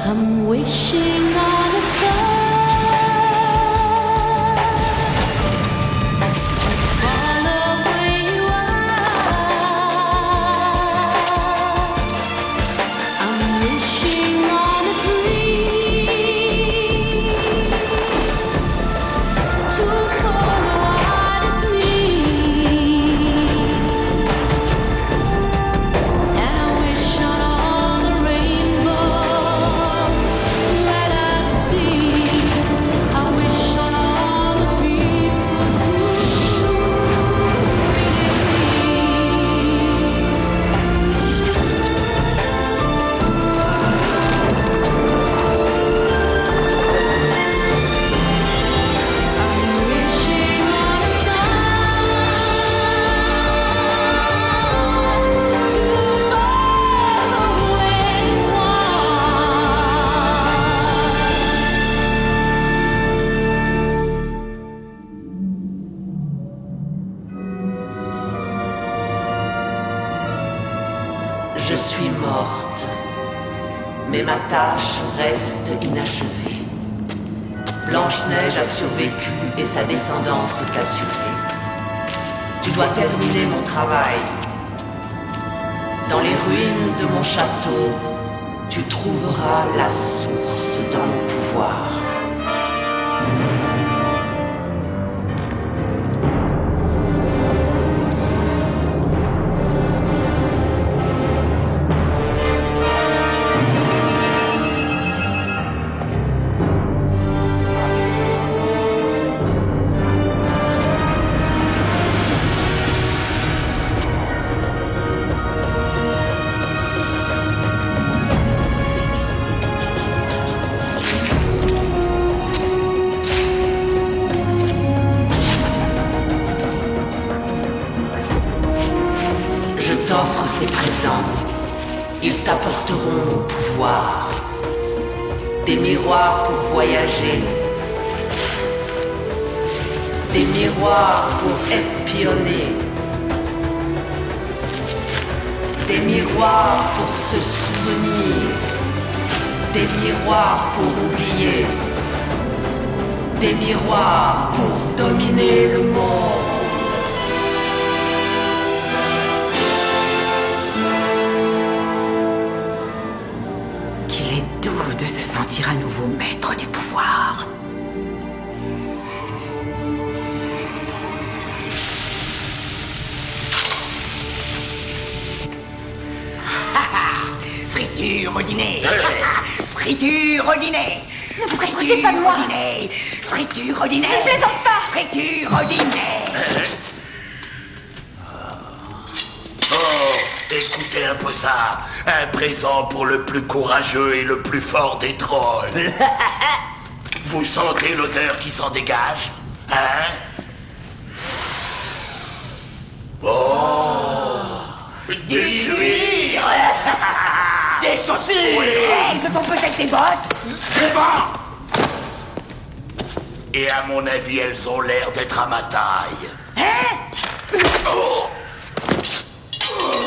I'm wishing on a star. Je suis morte, mais ma tâche reste inachevée. Blanche-Neige a survécu et sa descendance est assurée. Tu dois terminer mon travail. Dans les ruines de mon château, tu trouveras la source de mon pouvoir. T'offre ces présents, ils t'apporteront mon pouvoir. Des miroirs pour voyager, des miroirs pour espionner, des miroirs pour se souvenir, des miroirs pour oublier, des miroirs pour dominer le monde. De se sentir à nouveau maître du pouvoir. Friture au dîner. Friture au dîner. Ne vous approchez pas de moi. Friture au dîner. Je ne plaisante pas. Friture au dîner. Écoutez un peu ça. Un présent pour le plus courageux et le plus fort des trolls. Vous sentez l'odeur qui s'en dégage? Hein? Oh! Du cuir! Des chaussures! Oui, ce sont peut-être des bottes. Des vents! Et à mon avis, elles ont l'air d'être à ma taille. Hein? Oh!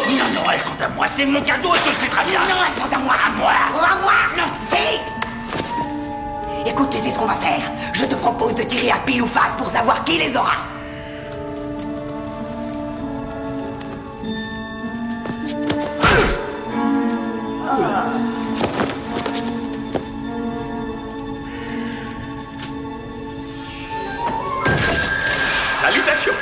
Non, non, elles sont à moi, c'est mon cadeau, je le sais très bien. Non, elles sont à moi, à moi. À moi, non, vite. Écoute, tu sais ce qu'on va faire. Je te propose de tirer à pile ou face pour savoir qui les aura. Salutations!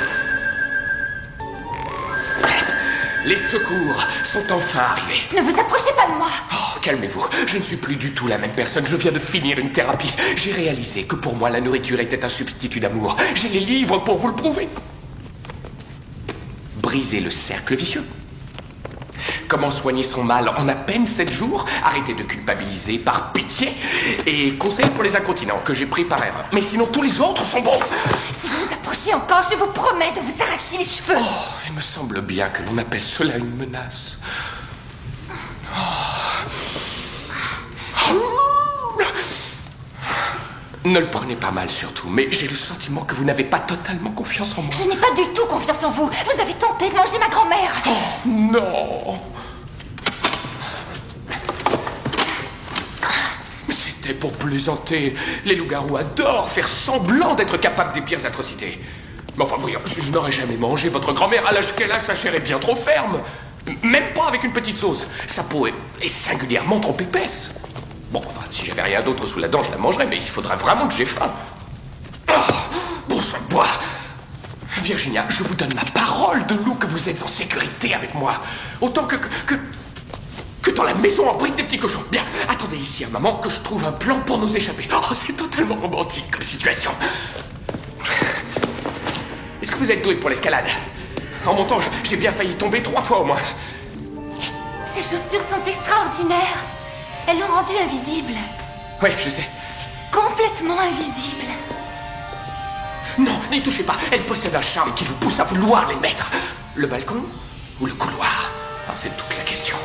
Les secours sont enfin arrivés. Ne vous approchez pas de moi. Oh, calmez-vous. Je ne suis plus du tout la même personne. Je viens de finir une thérapie. J'ai réalisé que pour moi, la nourriture était un substitut d'amour. J'ai les livres pour vous le prouver. Briser le cercle vicieux. Comment soigner son mal en à peine 7 jours? Arrêter de culpabiliser par pitié. Et conseils pour les incontinents que j'ai pris par erreur. Mais sinon, tous les autres sont bons. Si vous vous approchez encore, je vous promets de vous arracher les cheveux. Oh, il me semble bien que l'on appelle cela une menace. Ne le prenez pas mal surtout, mais j'ai le sentiment que vous n'avez pas totalement confiance en moi. Je n'ai pas du tout confiance en vous. Vous avez tenté de manger ma grand-mère. Oh, non. C'était pour plaisanter. Les loups-garous adorent faire semblant d'être capables des pires atrocités. Mais enfin, voyons, je n'aurais jamais mangé votre grand-mère à l'âge qu'elle a, sa chair est bien trop ferme. Même pas avec une petite sauce. Sa peau est singulièrement trop épaisse. Bon, enfin, si j'avais rien d'autre sous la dent, je la mangerais, mais il faudrait vraiment que j'ai faim. Ah, bon sang de bois. Virginia, je vous donne ma parole de loup que vous êtes en sécurité avec moi. Autant que dans la maison en briques des petits cochons. Bien, attendez ici un moment que je trouve un plan pour nous échapper. Oh, c'est totalement romantique comme situation. Est-ce que vous êtes doué pour l'escalade? En montant, j'ai bien failli tomber 3 fois au moins. Ces chaussures sont extraordinaires. Elles l'ont rendu invisible. Oui, je sais. Complètement invisible. Non, n'y touchez pas. Elles possèdent un charme qui vous pousse à vouloir les mettre. Le balcon ou le couloir? Ah, c'est toute la question.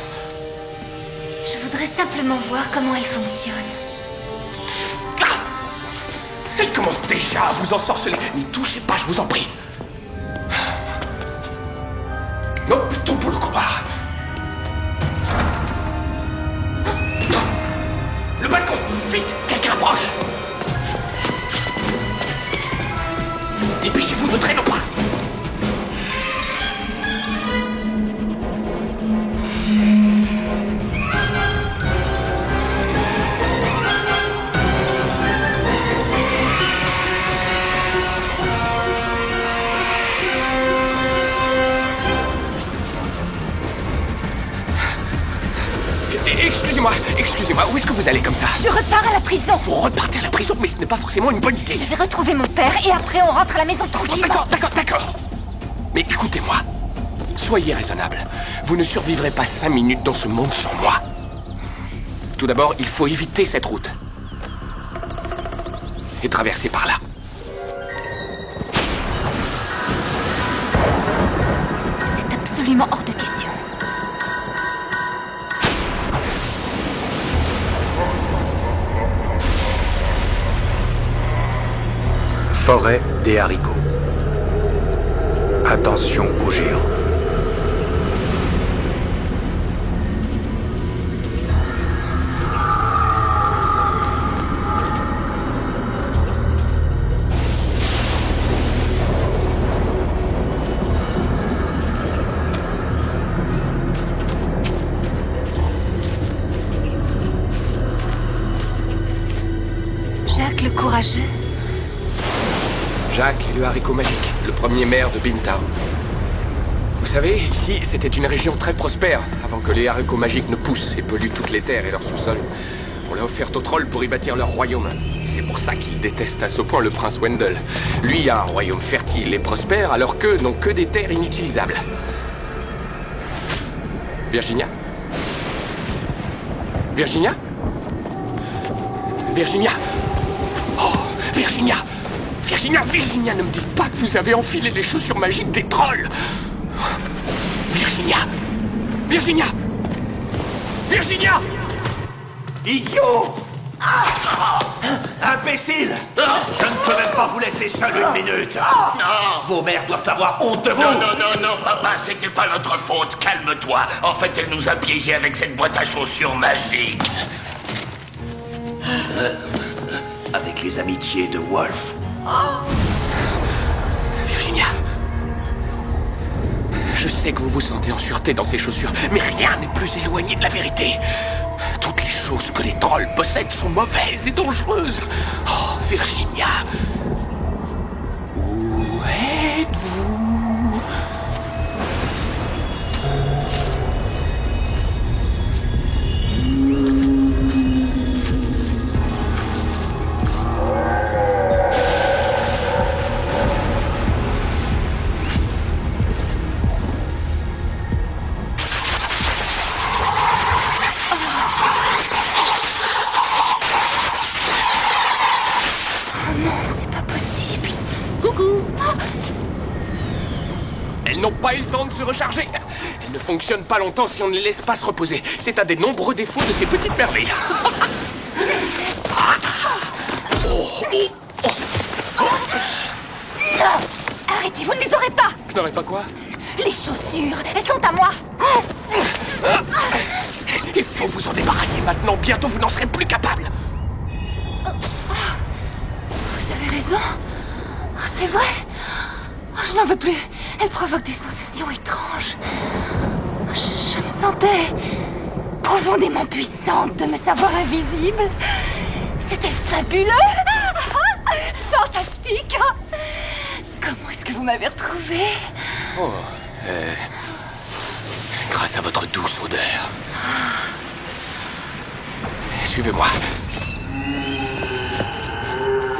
Je voudrais simplement voir comment elles fonctionnent. Ah! Elle commence déjà à vous ensorceler. N'y touchez pas, je vous en prie. Non, plutôt pour le couloir. Le balcon! Vite! Quelqu'un approche! Dépêchez-vous, ne traînons pas! Excusez-moi, où est-ce que vous allez comme ça? Je repars à la prison. Vous repartez à la prison, mais ce n'est pas forcément une bonne idée. Je vais retrouver mon père et après on rentre à la maison tranquillement. D'accord. Mais écoutez-moi. Soyez raisonnable. Vous ne survivrez pas 5 minutes dans ce monde sans moi. Tout d'abord, il faut éviter cette route. Et traverser par là. C'est absolument hors de question. Forêt des haricots. Attention aux géants. Jacques le Courageux. Jacques est le haricot magique, le premier maire de Bintown. Vous savez, ici, c'était une région très prospère, avant que les haricots magiques ne poussent et polluent toutes les terres et leurs sous-sols. On l'a offert aux trolls pour y bâtir leur royaume. C'est pour ça qu'ils détestent à ce point le prince Wendell. Lui a un royaume fertile et prospère, alors qu'eux n'ont que des terres inutilisables. Virginia? Virginia? Virginia? Oh, Virginia! Virginia, ne me dites pas que vous avez enfilé les chaussures magiques des trolls! Virginia! Idiot! Imbécile! Je ne peux même pas vous laisser seul une minute! Non! Vos mères doivent avoir honte de vous! Non, papa, c'était pas notre faute, calme-toi. En fait, elle nous a piégés avec cette boîte à chaussures magique. Avec les amitiés de Wolf. Virginia, je sais que vous vous sentez en sûreté dans ces chaussures, mais rien n'est plus éloigné de la vérité. Toutes les choses que les trolls possèdent sont mauvaises et dangereuses. Oh, Virginia, où êtes-vous? N'ont pas eu le temps de se recharger. Elles ne fonctionnent pas longtemps si on ne les laisse pas se reposer. C'est un des nombreux défauts de ces petites merveilles. Non! Arrêtez, vous ne les aurez pas! Je n'aurais pas quoi? Les chaussures, elles sont à moi! Il faut vous en débarrasser maintenant. Bientôt, vous n'en serez plus capable. sang. Oh, c'est vrai. Oh, je n'en veux plus. Elle provoque des sensations étranges. Je me sentais profondément puissante de me savoir invisible. C'était fabuleux. Fantastique. Comment est-ce que vous m'avez retrouvée? Grâce à votre douce odeur. Suivez-moi.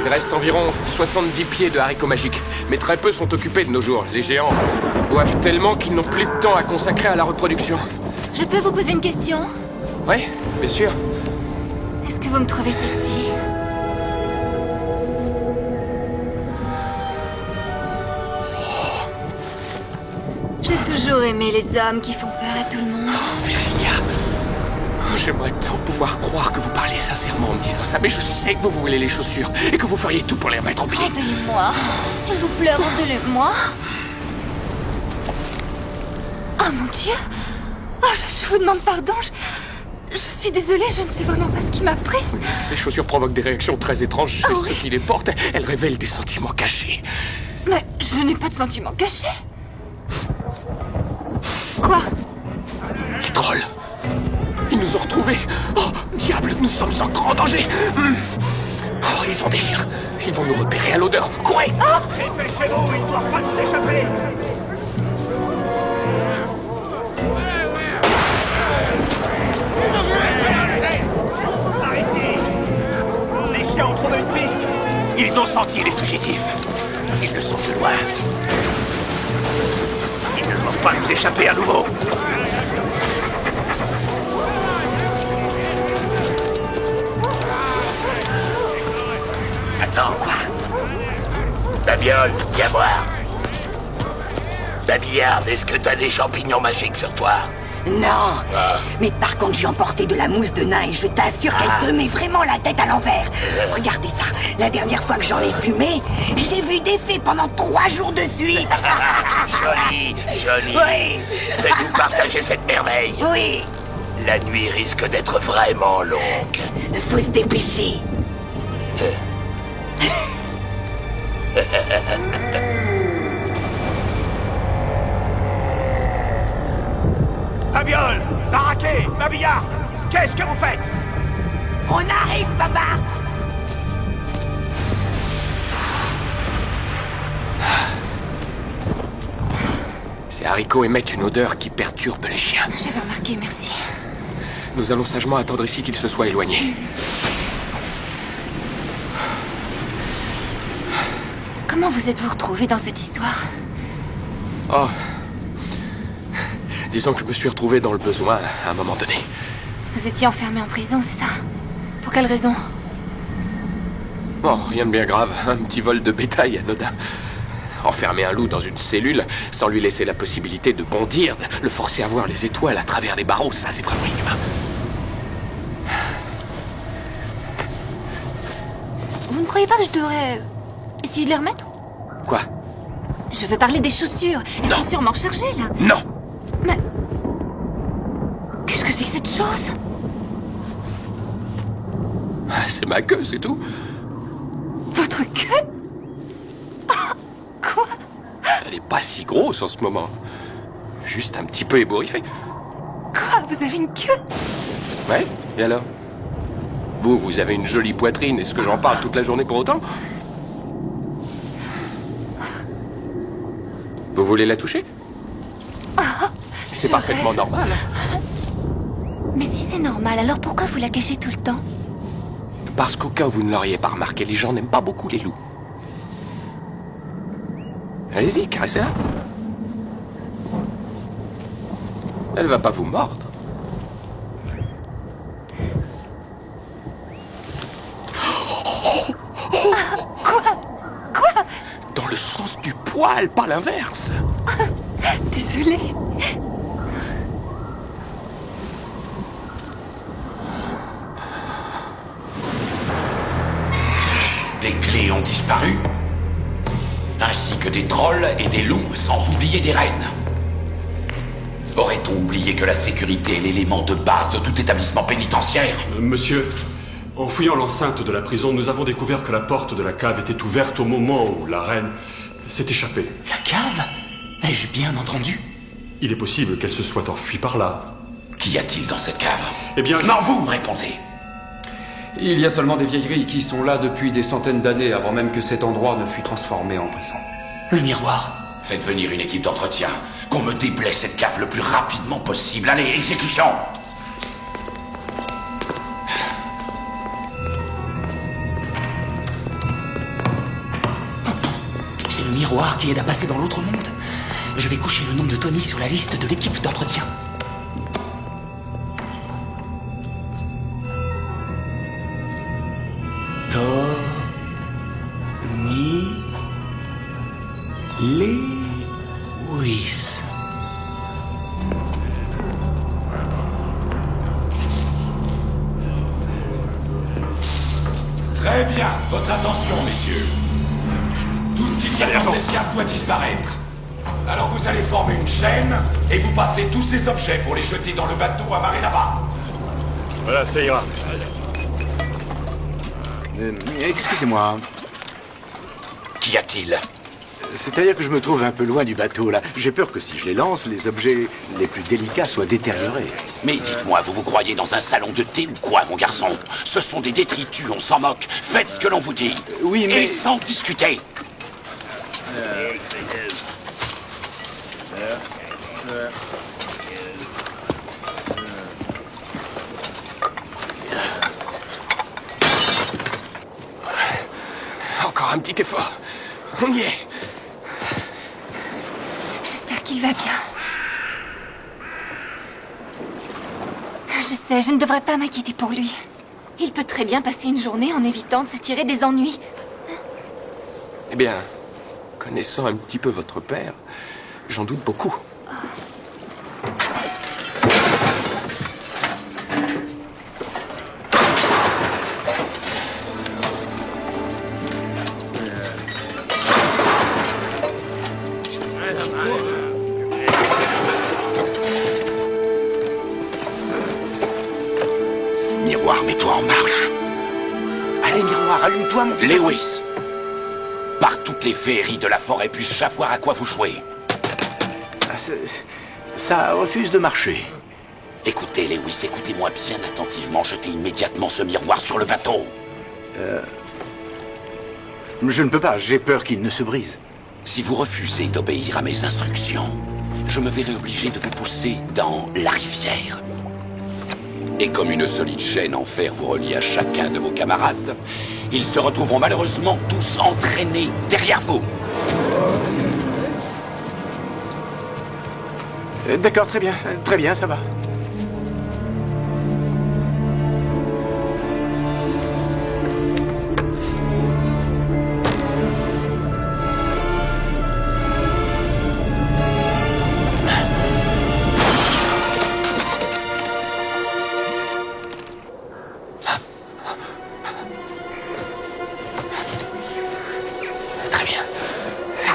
Il reste environ 70 pieds de haricots magiques, mais très peu sont occupés de nos jours. Les géants boivent tellement qu'ils n'ont plus de temps à consacrer à la reproduction. Je peux vous poser une question? Oui, bien sûr. Est-ce que vous me trouvez sexy? J'ai toujours aimé les hommes qui font peur à tout le monde. Virginia, j'aimerais tant pouvoir croire que vous parlez sincèrement en me disant ça, mais je sais que vous voulez les chaussures et que vous feriez tout pour les remettre au pied. Rendez-les-moi. S'il vous plaît, rendez-les-moi. Oh mon Dieu. Oh, je vous demande pardon. Je suis désolée, je ne sais vraiment pas ce qui m'a pris. Ces chaussures provoquent des réactions très étranges chez oui. ceux qui les portent. Elles révèlent des sentiments cachés. Mais je n'ai pas de sentiments cachés. Quoi? Les trolls. Ils nous ont retrouvés. Oh, diable, nous sommes en grand danger. Oh, ils ont des chiens. Ils vont nous repérer à l'odeur. Courez! Dépêchez-vous, ils ne doivent pas nous échapper. Par ici. Les chiens ont trouvé une piste. Ils ont senti les fugitifs. Ils le sont de loin. Ils ne doivent pas nous échapper à nouveau. Attends, quoi? Babiole, viens voir. Babillarde, est-ce que t'as des champignons magiques sur toi? Non. Mais par contre, j'ai emporté de la mousse de nain et je t'assure qu'elle te met vraiment la tête à l'envers. Regardez ça. La dernière fois que j'en ai fumé, j'ai vu des fées pendant 3 jours de suite. Joli, joli. Oui. Fais-nous partager cette merveille. Oui. La nuit risque d'être vraiment longue. Faut se dépêcher. Babiole, Baraquet, Babillard, qu'est-ce que vous faites? On arrive, papa. Ces haricots émettent une odeur qui perturbe les chiens. J'avais remarqué, merci. Nous allons sagement attendre ici qu'ils se soient éloignés. Comment vous êtes-vous retrouvés dans cette histoire? Oh. Disons que je me suis retrouvé dans le besoin à un moment donné. Vous étiez enfermé en prison, c'est ça? Pour quelle raison? Oh, rien de bien grave. Un petit vol de bétail anodin. Enfermer un loup dans une cellule sans lui laisser la possibilité de bondir, le forcer à voir les étoiles à travers les barreaux, ça c'est vraiment inhumain. Vous ne croyez pas que je devrais essayer de les remettre? Quoi? Je veux parler des chaussures. Elles Non. sont sûrement rechargées, là. Non! Mais... qu'est-ce que c'est que cette chose? C'est ma queue, c'est tout. Votre queue? Ah, quoi? Elle est pas si grosse en ce moment. Juste un petit peu ébouriffée. Quoi? Vous avez une queue? Ouais, et alors? Vous avez une jolie poitrine, est-ce que j'en parle toute la journée pour autant? Vous voulez la toucher? C'est je parfaitement rêve. normal. Mais si c'est normal, alors pourquoi vous la cachez tout le temps? Parce qu'au cas où vous ne l'auriez pas remarqué, les gens n'aiment pas beaucoup les loups. Allez-y, caressez-la. Elle va pas vous mordre. Quoi? Dans le sens du poil, pas l'inverse. Désolée. Des clés ont disparu, ainsi que des trolls et des loups, sans oublier des reines. Aurait-on oublié que la sécurité est l'élément de base de tout établissement pénitentiaire? Monsieur, En fouillant l'enceinte de la prison, nous avons découvert que la porte de la cave était ouverte au moment où la reine s'est échappée. La cave? Ai-je bien entendu? Il est possible qu'elle se soit enfuie par là. Qu'y a-t-il dans cette cave? Eh bien... Non, vous me répondez. Il y a seulement des vieilleries qui sont là depuis des centaines d'années avant même que cet endroit ne fût transformé en prison. Le miroir? Faites venir une équipe d'entretien. Qu'on me déblaye cette cave le plus rapidement possible. Allez, exécution! C'est le miroir qui aide à passer dans l'autre monde. Je vais coucher le nom de Tony sur la liste de l'équipe d'entretien. Tony Lewis. Très bien, votre attention, messieurs. Tout ce qu'il y a dans cette cave doit disparaître. Alors vous allez former une chaîne et vous passez tous ces objets pour les jeter dans le bateau amarré là-bas. Voilà, ça ira. Excusez-moi. Qu'y a-t-il? C'est-à-dire que je me trouve un peu loin du bateau, là. J'ai peur que si je les lance, les objets les plus délicats soient détériorés. Mais dites-moi, vous vous croyez dans un salon de thé ou quoi, mon garçon? Ce sont des détritus, on s'en moque. Faites ce que l'on vous dit. Oui, mais... Et sans discuter. Encore un petit effort. On y est. J'espère qu'il va bien. Je sais, je ne devrais pas m'inquiéter pour lui. Il peut très bien passer une journée en évitant de s'attirer des ennuis. Eh bien, connaissant un petit peu votre père, j'en doute beaucoup. Miroir, mets-toi en marche. Allez, miroir, allume-toi, mon fils. Lewis, par toutes les féeries de la forêt, puis-je savoir à quoi vous jouez? Ah, ça refuse de marcher. Écoutez, Lewis, écoutez-moi bien attentivement. Jetez immédiatement ce miroir sur le bateau. Je ne peux pas, j'ai peur qu'il ne se brise. Si vous refusez d'obéir à mes instructions, je me verrai obligé de vous pousser dans la rivière. Et comme une solide chaîne en fer vous relie à chacun de vos camarades, ils se retrouveront malheureusement tous entraînés derrière vous. D'accord, très bien, ça va.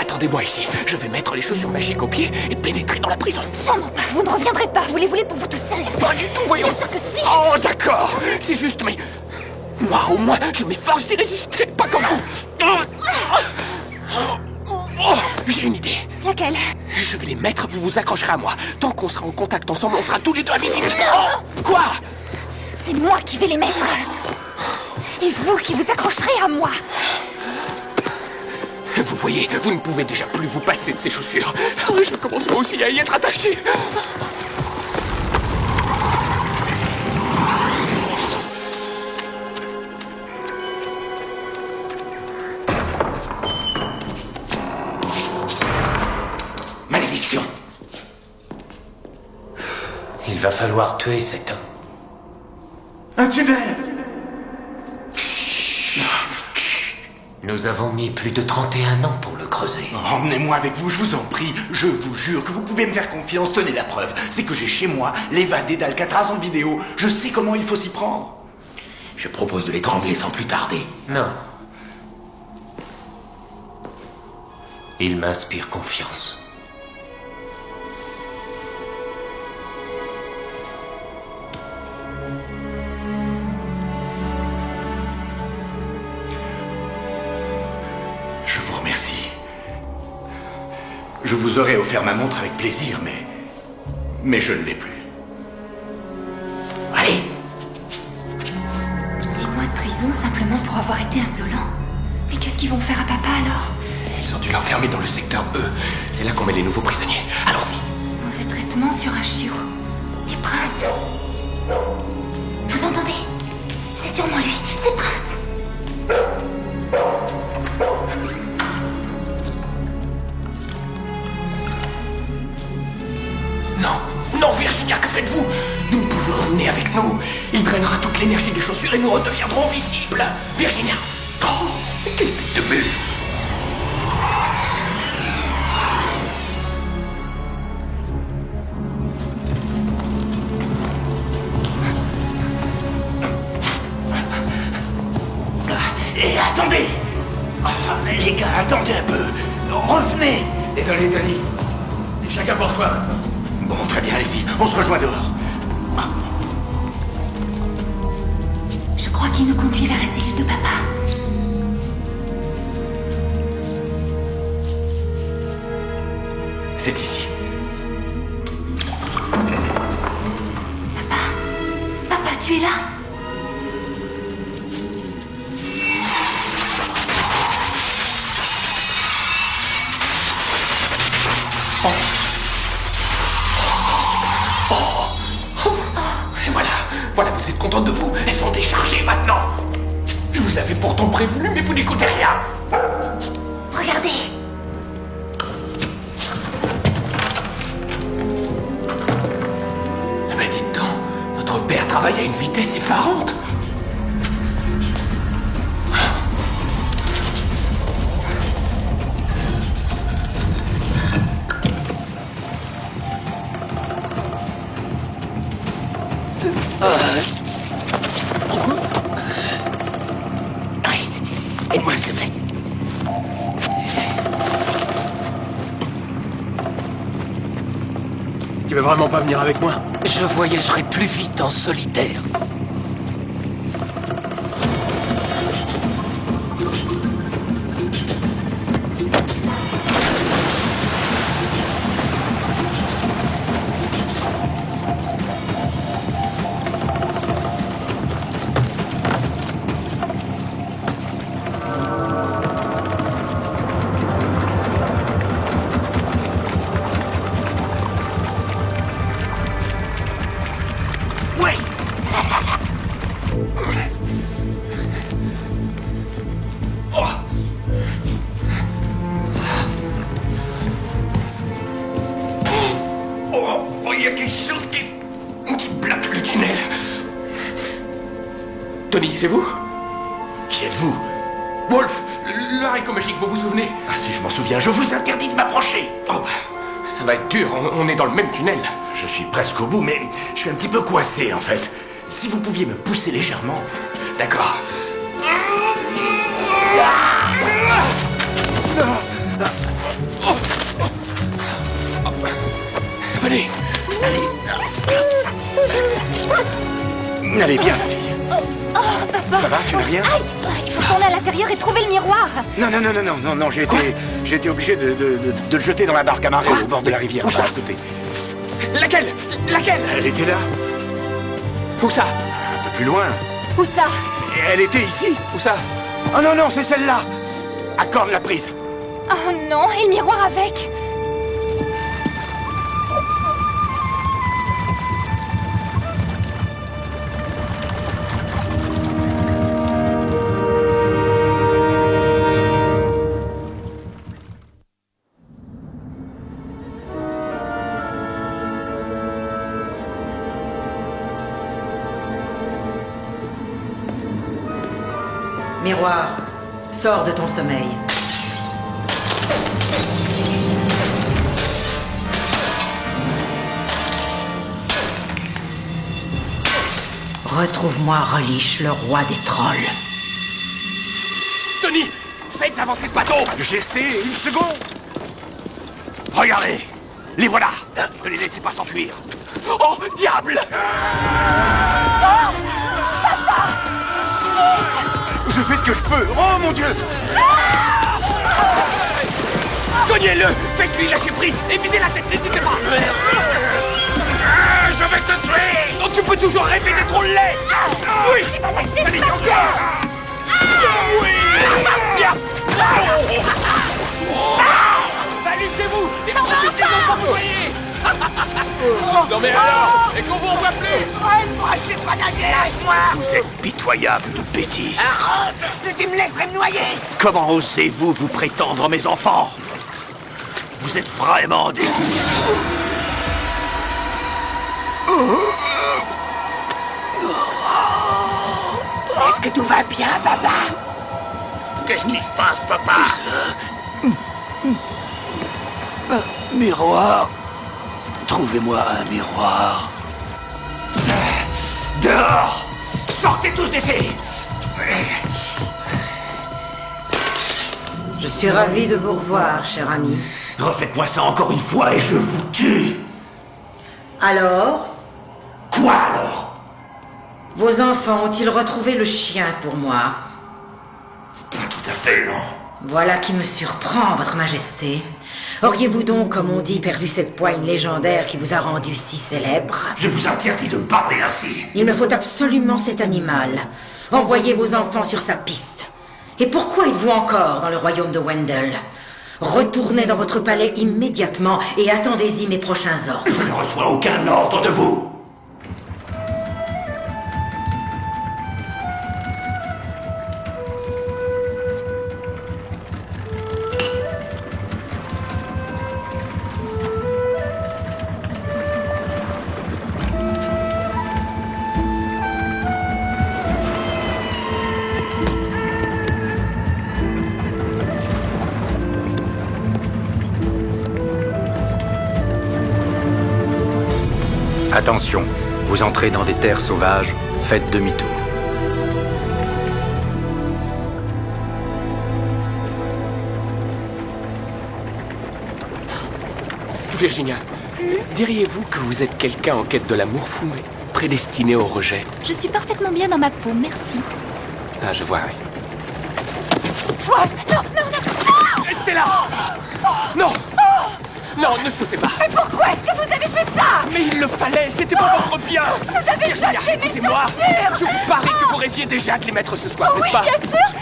Attendez-moi ici. Je vais mettre les chaussures magiques aux pieds et pénétrer dans la prison. Sûrement pas. Vous ne reviendrez pas. Vous les voulez pour vous tout seul. Pas du tout, voyons. Bien sûr que si. Oh, d'accord. C'est juste, mais... moi, au moins, je m'efforce d'y résister. Pas comme vous. Oh, j'ai une idée. Laquelle? Je vais les mettre, vous vous accrocherez à moi. Tant qu'on sera en contact ensemble, on sera tous les deux invisibles. Oh, quoi? C'est moi qui vais les mettre. Et vous qui vous accrocherez à moi. Vous voyez, vous ne pouvez déjà plus vous passer de ces chaussures. Je commence moi aussi à y être attaché. Malédiction! Il va falloir tuer cet homme. Un tunnel! Nous avons mis plus de 31 ans pour le creuser. Emmenez-moi avec vous, je vous en prie. Je vous jure que vous pouvez me faire confiance. Tenez la preuve. C'est que j'ai chez moi l'évadé d'Alcatraz en vidéo. Je sais comment il faut s'y prendre. Je propose de l'étrangler sans plus tarder. Non. Il m'inspire confiance. Je vous aurais offert ma montre avec plaisir, mais je ne l'ai plus. Allez! 10 mois de prison simplement pour avoir été insolent. Mais qu'est-ce qu'ils vont faire à papa alors? Ils ont dû l'enfermer dans le secteur E. C'est là qu'on met les nouveaux prisonniers. Allons-y. Mauvais traitement sur un chiot. Et Prince? Vous entendez? C'est sûrement lui, c'est Prince. Non, Virginia, que faites-vous? Nous ne pouvons l'emmener avec nous. Il drainera toute l'énergie des chaussures et nous redeviendrons visibles. Virginia! Oh, quelle tête de mule! Et attendez! Les gars, attendez un peu! Revenez! Désolé, Tony. Chacun pour soi maintenant. Bon, très bien, allez-y. On se rejoint dehors. Je crois qu'il nous conduit vers la cellule de papa. C'est ici. Papa, tu es là? Voilà, vous êtes contente de vous? Elles sont déchargées maintenant. Je vous avais pourtant prévenu, mais vous n'écoutez rien. Regardez. Mais dites donc, votre père travaille à une vitesse effarante. Oui, aide-moi s'il te plaît. Tu veux vraiment pas venir avec moi? Je voyagerai plus vite en solitaire. Il y a quelque chose qui bloque le tunnel. Tony, c'est vous? Qui êtes-vous? Wolf, l'haricot magique, vous vous souvenez? Ah, si je m'en souviens, je vous interdis de m'approcher. Oh, ça va être dur, on est dans le même tunnel. Je suis presque au bout, mais je suis un petit peu coincé, en fait. Si vous pouviez me pousser légèrement... D'accord. Venez. Allez, viens, ma fille. Ça va, tu n'as rien? Il faut qu'on aille à l'intérieur et trouver le miroir. Non, j'ai été obligé de le jeter dans la barque amarrée au bord de la rivière. Où ça? À côté. Laquelle? Elle était là. Où ça? Un peu plus loin. Où ça? Elle était ici. Où ça? Oh non, c'est celle-là. Accorde la prise. Oh non, et le miroir avec. Miroir, sors de ton sommeil. Retrouve-moi Relich, le roi des trolls. Tony, faites avancer ce bateau. J'essaie, une seconde. Regardez, les voilà. Ne les laissez pas s'enfuir. Oh, diable! Je fais ce que je peux. Oh mon Dieu! Cognez-le! Faites-lui lâcher prise et visez la tête, n'hésitez pas! Je vais te tuer! Oh, tu peux toujours rêver d'être laid! Oui! Tu vas lâcher Allez, encore! Oui! Bien! Salissez-vous! Et profitez-en pour vous voyez! Non mais alors! Et qu'on vous revoit plus! Moi, je sais pas nager, lâche-moi! Vous êtes pitoyable de bêtises. Arrête! Tu me laisserais me noyer! Comment osez-vous vous prétendre mes enfants? Vous êtes vraiment des... Est-ce que tout va bien, papa? Qu'est-ce qui se passe, papa? Miroir. Trouvez-moi un miroir. Dehors! Sortez tous d'ici! Je suis ravi de vous revoir, cher ami. Refaites-moi ça encore une fois et je vous tue! Alors? Quoi alors? Vos enfants ont-ils retrouvé le chien pour moi? Pas tout à fait, non. Voilà qui me surprend, votre majesté. Auriez-vous donc, comme on dit, perdu cette poigne légendaire qui vous a rendu si célèbre? Je vous interdis de parler ainsi. Il me faut absolument cet animal. Envoyez vos enfants sur sa piste. Et pourquoi êtes-vous encore dans le royaume de Wendell? Retournez dans votre palais immédiatement et attendez-y mes prochains ordres. Je ne reçois aucun ordre de vous. Attention, vous entrez dans des terres sauvages, faites demi-tour. Virginia, diriez-vous que vous êtes quelqu'un en quête de l'amour fou, mais prédestiné au rejet? Je suis parfaitement bien dans ma peau, merci. Ah, je vois, oui. Oh, non, non, non! Restez là! Non! Non, ne sautez pas! Mais pourquoi est-ce que vous avez fait ça? Mais il le fallait, c'était pour votre bien! Vous avez Virginia, jeté mes écoutez-moi! chaussures! Je vous parie que vous rêviez déjà de les mettre ce soir, Oui, n'est-ce pas? bien sûr!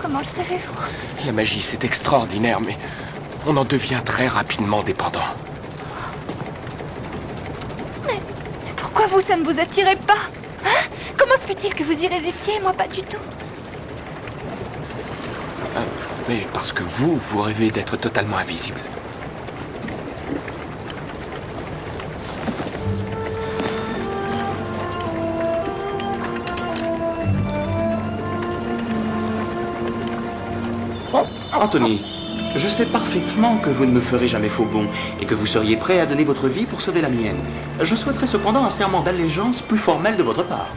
Comment le savez-vous? La magie, c'est extraordinaire, mais on en devient très rapidement dépendant. Mais pourquoi vous, ça ne vous attirait pas? Hein? Comment se fait-il que vous y résistiez, moi pas du tout? Mais parce que vous rêvez d'être totalement invisible. Anthony, je sais parfaitement que vous ne me ferez jamais faux bond et que vous seriez prêt à donner votre vie pour sauver la mienne. Je souhaiterais cependant un serment d'allégeance plus formel de votre part.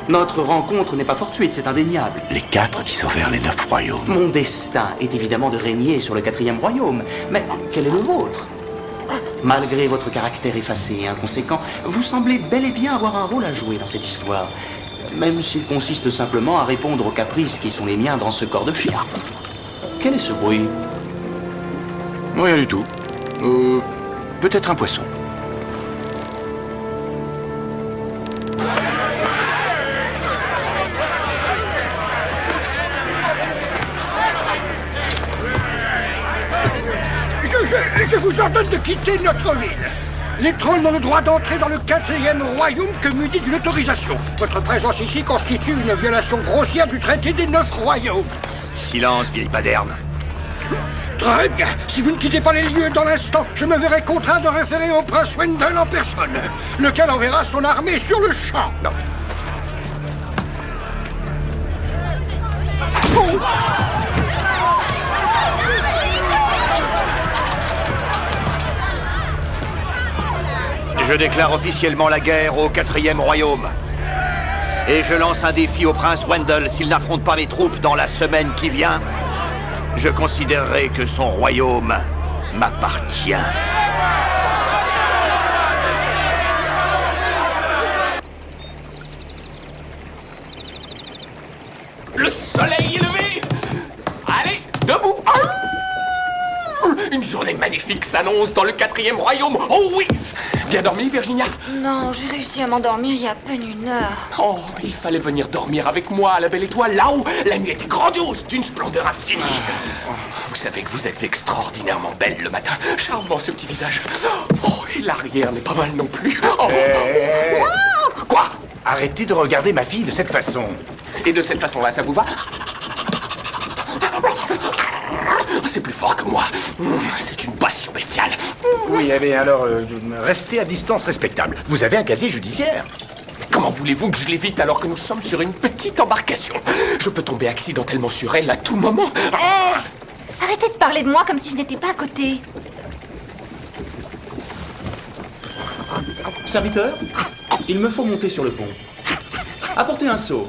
Notre rencontre n'est pas fortuite, c'est indéniable. Les 4 qui sauvèrent les 9 royaumes. Mon destin est évidemment de régner sur le 4e royaume, mais quel est le vôtre? Malgré votre caractère effacé et inconséquent, vous semblez bel et bien avoir un rôle à jouer dans cette histoire. Même s'il consiste simplement à répondre aux caprices qui sont les miens dans ce corps de chien. Quel est ce bruit? Rien du tout. Peut-être un poisson. Je vous ordonne de quitter notre ville. Les trolls n'ont le droit d'entrer dans le 4e royaume que muni d'une autorisation. Votre présence ici constitue une violation grossière du traité des 9 royaumes. Silence, vieille paderne. Très bien. Si vous ne quittez pas les lieux dans l'instant, je me verrai contraint de référer au prince Wendell en personne, lequel enverra son armée sur le champ. Non. Je déclare officiellement la guerre au 4e royaume. Et je lance un défi au prince Wendell. S'il n'affronte pas mes troupes dans la semaine qui vient, je considérerai que son royaume m'appartient. Le soleil est levé! journée magnifique s'annonce dans le 4e royaume. Oh oui! Bien dormi, Virginia? Non, j'ai réussi à m'endormir il y a à peine 1 heure. Oh, il fallait venir dormir avec moi à la Belle Étoile, là-haut. La nuit était grandiose, d'une splendeur infinie. Vous savez que vous êtes extraordinairement belle le matin. Charmant ce petit visage. Oh, et l'arrière n'est pas mal non plus. Oh. Quoi? Arrêtez de regarder ma fille de cette façon. Et de cette façon-là, ça vous va? C'est plus fort que moi. C'est une passion bestiale. Oui, mais alors, restez à distance respectable. Vous avez un casier judiciaire. Comment voulez-vous que je l'évite alors que nous sommes sur une petite embarcation? Je peux tomber accidentellement sur elle à tout moment. Hé! Arrêtez de parler de moi comme si je n'étais pas à côté. Serviteur, il me faut monter sur le pont. Apportez un seau.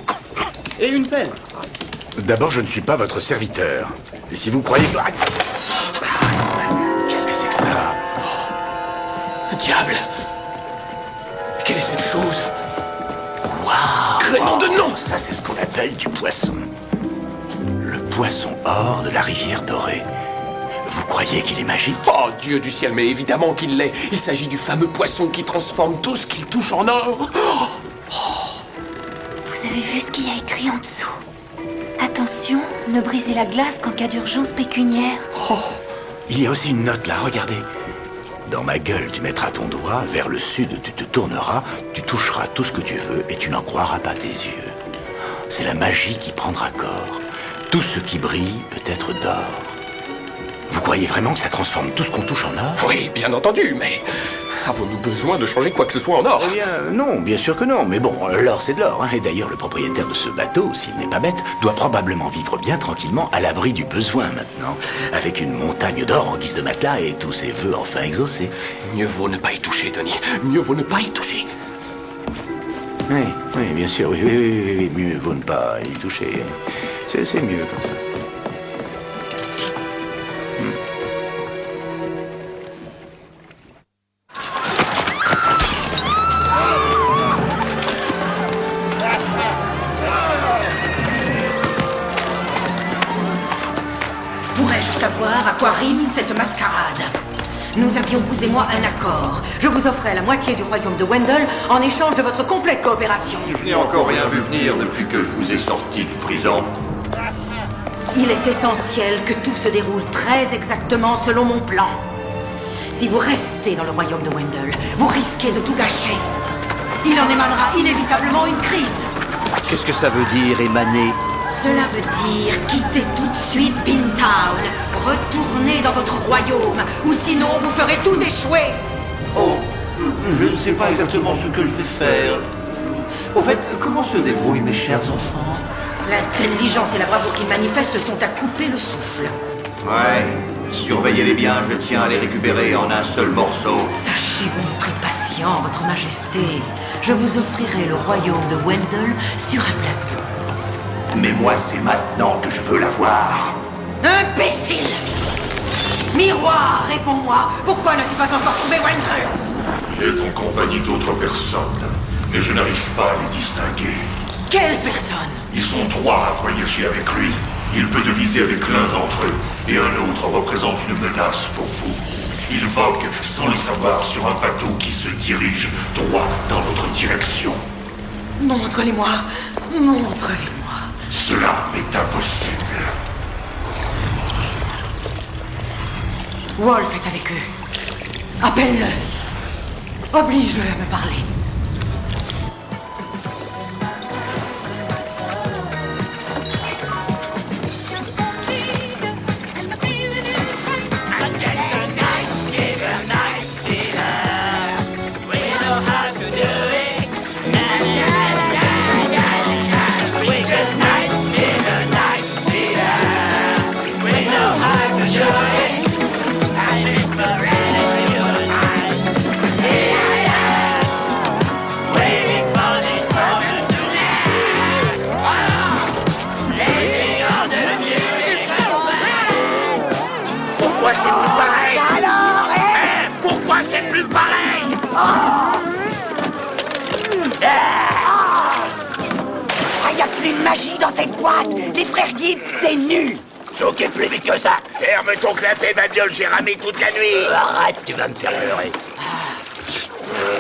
Et une pelle. D'abord, je ne suis pas votre serviteur. Et si vous croyez que... Qu'est-ce que c'est que ça? Diable! Quelle est cette chose? Waouh! Crénom de nom! Ça, c'est ce qu'on appelle du poisson. Le poisson or de la rivière dorée. Vous croyez qu'il est magique? Oh, Dieu du ciel, mais évidemment qu'il l'est. Il s'agit du fameux poisson qui transforme tout ce qu'il touche en or. Vous avez vu ce qu'il y a écrit en dessous? Attention, ne brisez la glace qu'en cas d'urgence pécuniaire. Il y a aussi une note là, regardez. Dans ma gueule, tu mettras ton doigt, vers le sud, tu te tourneras, tu toucheras tout ce que tu veux et tu n'en croiras pas tes yeux. C'est la magie qui prendra corps. Tout ce qui brille peut être d'or. Vous croyez vraiment que ça transforme tout ce qu'on touche en or? Oui, bien entendu, mais avons-nous besoin de changer quoi que ce soit en or? Eh bien, non, bien sûr que non. Mais bon, l'or, c'est de l'or. Hein. Et d'ailleurs, le propriétaire de ce bateau, s'il n'est pas bête, doit probablement vivre bien tranquillement à l'abri du besoin maintenant. Avec une montagne d'or en guise de matelas et tous ses vœux enfin exaucés. Mieux vaut ne pas y toucher, Tony. Mieux vaut ne pas y toucher. Oui, bien sûr. Oui. Mieux vaut ne pas y toucher. C'est mieux comme ça. À quoi rime cette mascarade? Nous avions, vous et moi, un accord. Je vous offrais la moitié du royaume de Wendell en échange de votre complète coopération. Je n'ai encore rien vu venir depuis que je vous ai sorti de prison. Il est essentiel que tout se déroule très exactement selon mon plan. Si vous restez dans le royaume de Wendell, vous risquez de tout gâcher. Il en émanera inévitablement une crise. Qu'est-ce que ça veut dire, émaner? Cela veut dire quitter tout de suite Beantown, retourner dans votre royaume, ou sinon vous ferez tout échouer. Oh, je ne sais pas exactement ce que je vais faire. Au fait, comment se débrouillent mes chers enfants? L'intelligence et la bravoure qu'ils manifestent sont à couper le souffle. Ouais, surveillez-les bien, je tiens à les récupérer en un seul morceau. Sachez vous montrer patient, votre majesté. Je vous offrirai le royaume de Wendell sur un plateau. Mais moi, c'est maintenant que je veux la voir. Imbécile! Miroir, réponds-moi. Pourquoi n'as-tu pas encore trouvé Wendell? Il est en compagnie d'autres personnes, mais je n'arrive pas à les distinguer. Quelle personne? Ils sont 3 à voyager avec lui. Il peut deviser avec l'un d'entre eux, et un autre représente une menace pour vous. Il vogue, sans le savoir, sur un bateau qui se dirige droit dans notre direction. Montre-les-moi. Montre-les-moi. Cela est impossible. Wolf est avec eux. Appelle-le. Oblige-le à me parler. Pourquoi c'est plus pareil? Alors, pourquoi c'est plus pareil? Il n'y a plus de magie dans cette boîte. Les frères Gibbs, c'est nul. Sauquez plus vite que ça. Ferme ton clapet, babiole, j'ai ramé toute la nuit. Arrête, tu vas me faire pleurer.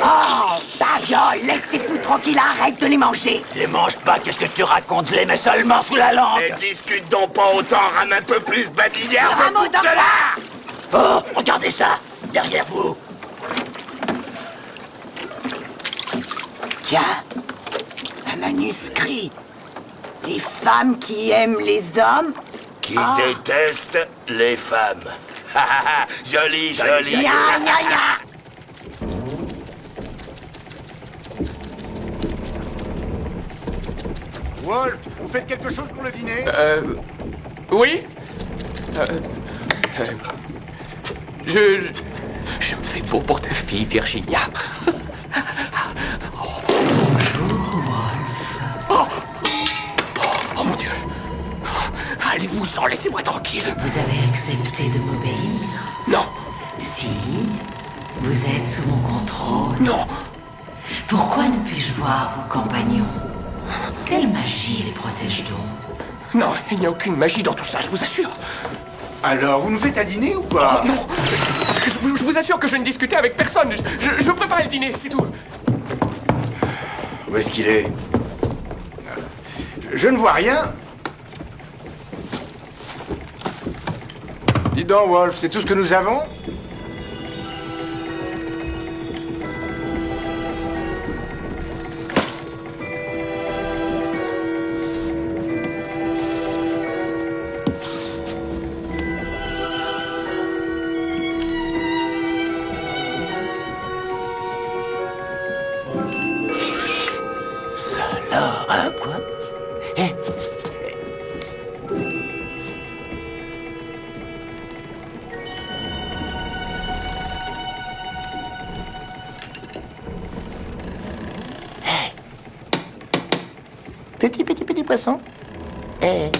Oh, babiole, laisse tes poules tranquilles, arrête de les manger. Je les mange pas, qu'est-ce que tu racontes? Je les mets seulement sous la langue. Ne discute donc pas autant, rame un peu plus, babillard. Rame de là. Oh, regardez ça, derrière vous. Tiens, un manuscrit. Les femmes qui aiment les hommes. Qui détestent les femmes. Joli, joli. Gna, gna, gna. Wolf, vous faites quelque chose pour le dîner? Oui. Je me fais beau pour ta fille, Virginia. Oh mon Dieu. Allez-vous-en, laissez-moi tranquille. Vous avez accepté de m'obéir? Non. Si. Vous êtes sous mon contrôle. Non. Pourquoi ne puis-je voir vos compagnons? Quelle magie les protège donc? Non, il n'y a aucune magie dans tout ça, je vous assure. Alors, vous nous faites à dîner ou pas? Non. Je vous assure que je ne discutais avec personne. Je préparais le dîner, c'est tout. Où est-ce qu'il est? Je ne vois rien. Dis donc, Wolf, c'est tout ce que nous avons? Quoi? Eh. Petit poisson. Eh.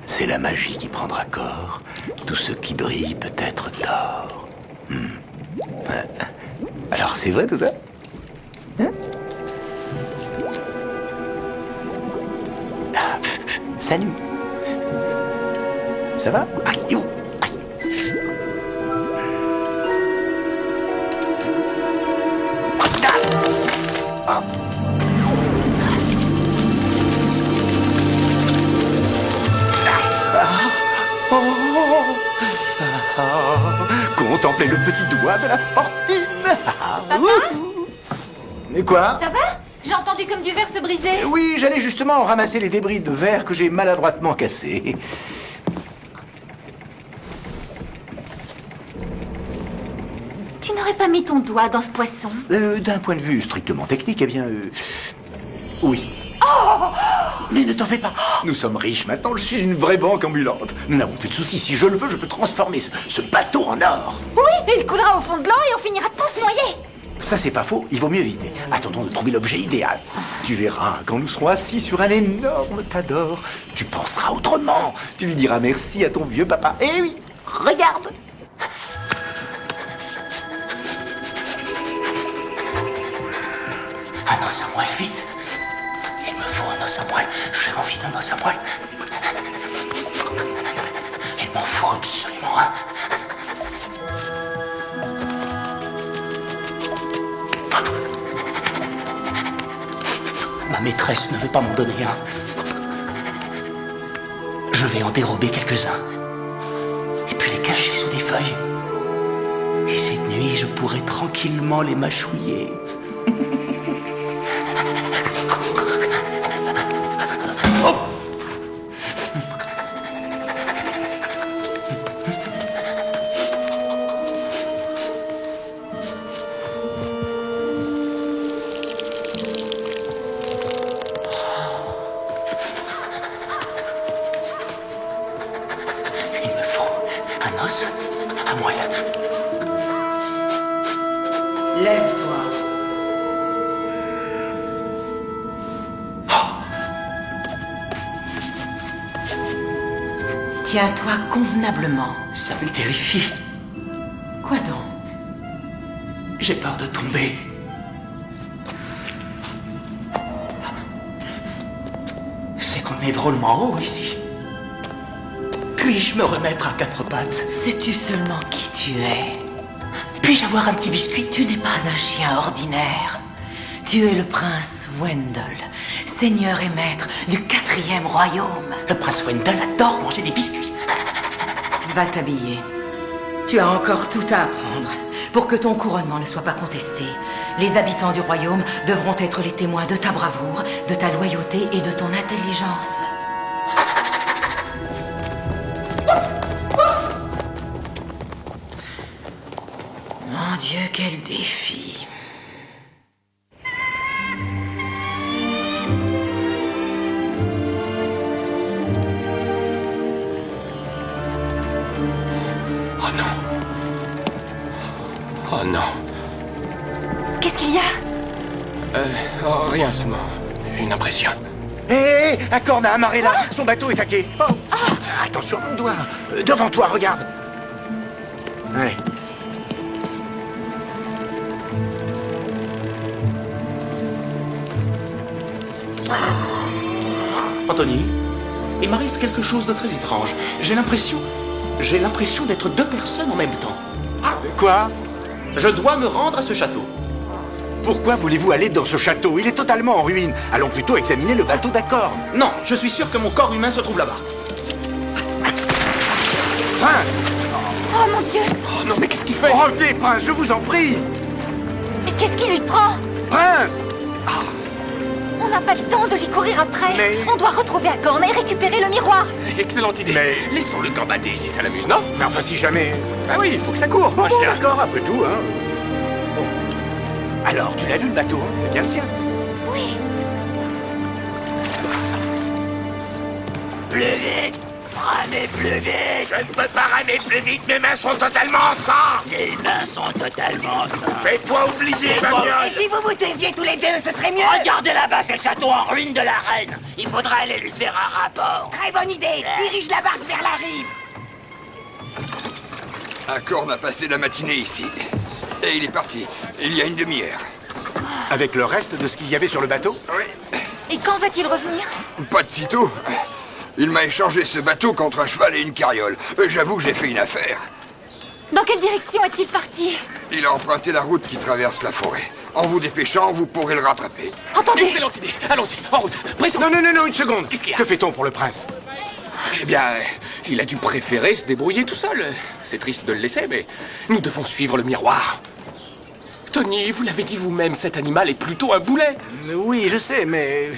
C'est la magie qui prendra corps. Tout ce qui brille peut être d'or. Alors c'est vrai tout ça? Hein? Salut. Ça va? Aïe, oh, aïe. Ah. Contemplez le petit doigt de la fortune. Mais quoi? Ça va? J'ai entendu comme du verre se briser. Oui, j'allais justement ramasser les débris de verre que j'ai maladroitement cassés. Tu n'aurais pas mis ton doigt dans ce poisson? D'un point de vue strictement technique, eh bien, oui. Mais ne t'en fais pas. Nous sommes riches maintenant, je suis une vraie banque ambulante. Nous n'avons plus de soucis. Si je le veux, je peux transformer ce bateau en or. Oui, il coulera au fond de l'eau et on finira tous noyés. Ça, c'est pas faux, il vaut mieux éviter. Attendons de trouver l'objet idéal. Tu verras, quand nous serons assis sur un énorme tas d'or, tu penseras autrement. Tu lui diras merci à ton vieux papa. Eh oui, regarde. Un os à moelle, vite. Il me faut un os à moelle. J'ai envie d'un os à moelle. Il m'en faut absolument un. Ma maîtresse ne veut pas m'en donner un. Je vais en dérober quelques-uns. Et puis les cacher sous des feuilles. Et cette nuit, je pourrai tranquillement les mâchouiller. À moelle. Lève-toi. Tiens-toi convenablement. Ça me terrifie. Quoi donc? J'ai peur de tomber. C'est qu'on est drôlement haut ici. Puis-je me remettre à quatre pattes? Sais-tu seulement qui tu es? Puis-je avoir un petit biscuit? Tu n'es pas un chien ordinaire. Tu es le prince Wendell, seigneur et maître du 4e royaume. Le prince Wendell adore manger des biscuits. Va t'habiller. Tu as encore tout à apprendre. Pour que ton couronnement ne soit pas contesté, les habitants du royaume devront être les témoins de ta bravoure, de ta loyauté et de ton intelligence. Mon Dieu, quel défi. Oh non. Oh non. Qu'est-ce qu'il y a? Oh, rien seulement. Une impression. Hé, Acorn a amarré là. Son bateau est à quai. Oh. Attention, mon doigt. Devant toi, regarde. Allez. Anthony, il m'arrive quelque chose de très étrange. J'ai l'impression d'être deux personnes en même temps. Quoi? Je dois me rendre à ce château. Pourquoi voulez-vous aller dans ce château? Il est totalement en ruine. Allons plutôt examiner le bateau d'Acorn. Non, je suis sûr que mon corps humain se trouve là-bas. Prince! Oh mon Dieu! Oh non, mais qu'est-ce qu'il fait? Revenez, Prince, je vous en prie! Mais qu'est-ce qui lui prend? Prince! On n'a pas le temps de lui courir après. Mais- On doit retrouver Acorn et récupérer le miroir. Excellente idée. Mais- Laissons-le gambader si ça l'amuse, non? Mais enfin, si jamais... Ah oui, il faut que ça court, Bon, mon chien. d'accord, après tout, hein. Bon. Alors, tu l'as vu, le bateau, hein? C'est bien le sien. Oui. Plus vite! Ramez plus vite! Je ne peux pas ramer plus vite, mes mains sont totalement en sang! Les mains sont totalement en sang! Fais-toi oublier, bagnole! Et si vous vous taisiez tous les deux, ce serait mieux. Regardez là-bas, c'est le château en ruine de la reine! Il faudra aller lui faire un rapport! Très bonne idée. Dirige la barque vers la rive. Acorn a passé la matinée ici. Et il est parti, il y a une demi-heure. Avec le reste de ce qu'il y avait sur le bateau? Oui. Et quand va-t-il revenir? Pas de sitôt. Il m'a échangé ce bateau contre un cheval et une carriole. J'avoue que j'ai fait une affaire. Dans quelle direction est-il parti? Il a emprunté la route qui traverse la forêt. En vous dépêchant, vous pourrez le rattraper. Entendez! Excellente idée. Allons-y, en route. Pressons. Non, une seconde. Qu'est-ce qu'il y a? Que fait-on pour le prince? Eh bien, il a dû préférer se débrouiller tout seul. C'est triste de le laisser, mais nous devons suivre le miroir. Tony, vous l'avez dit vous-même, cet animal est plutôt un boulet. Oui, je sais, mais...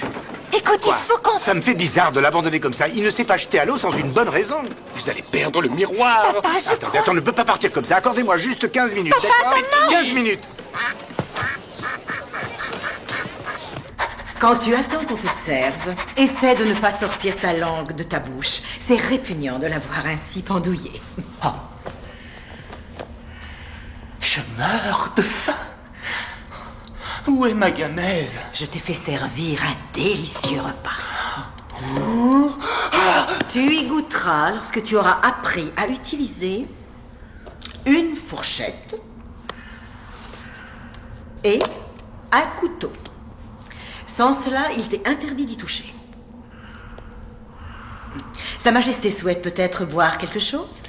Écoute, il faut qu'on... Ça me fait bizarre de l'abandonner comme ça. Il ne s'est pas jeté à l'eau sans une bonne raison. Vous allez perdre le miroir. Papa, je Attendez, crois... on ne peut pas partir comme ça. Accordez-moi juste 15 minutes, d'accord? 15 minutes. Quand tu attends qu'on te serve, essaie de ne pas sortir ta langue de ta bouche. C'est répugnant de la voir ainsi pendouillée. Oh. Je meurs de faim. Où est ma gamelle? Je t'ai fait servir un délicieux repas. Tu y goûteras lorsque tu auras appris à utiliser une fourchette et un couteau. Sans cela, il t'est interdit d'y toucher. Sa Majesté souhaite peut-être boire quelque chose?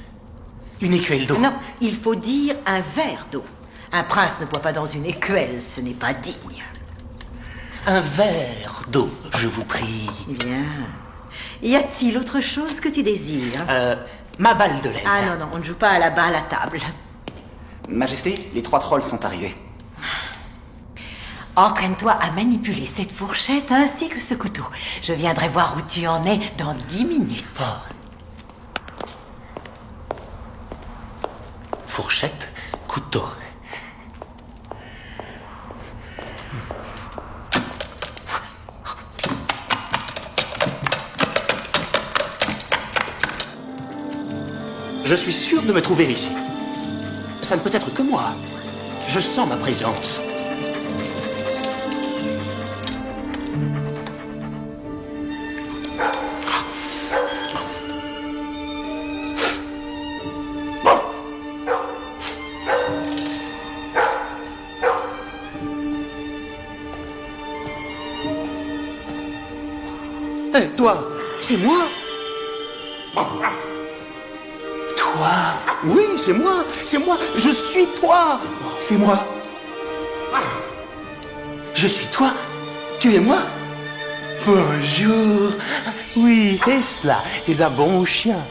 Une écuelle d'eau. Non, il faut dire un verre d'eau. Un prince ne boit pas dans une écuelle, ce n'est pas digne. Un verre d'eau, je vous prie. Bien. Y a-t-il autre chose que tu désires? Ma balle de laine. Ah non, on ne joue pas à la balle à table. Majesté, les 3 trolls sont arrivés. Entraîne-toi à manipuler cette fourchette ainsi que ce couteau. Je viendrai voir où tu en es dans 10 minutes. Fourchette, couteau. Je suis sûr de me trouver ici. Ça ne peut être que moi. Je sens ma présence. Toi, c'est moi. Toi? Oui, c'est moi. C'est moi. Je suis toi. C'est moi. Je suis toi. Tu es moi. Bonjour. Oui, c'est cela. Tu es un bon chien.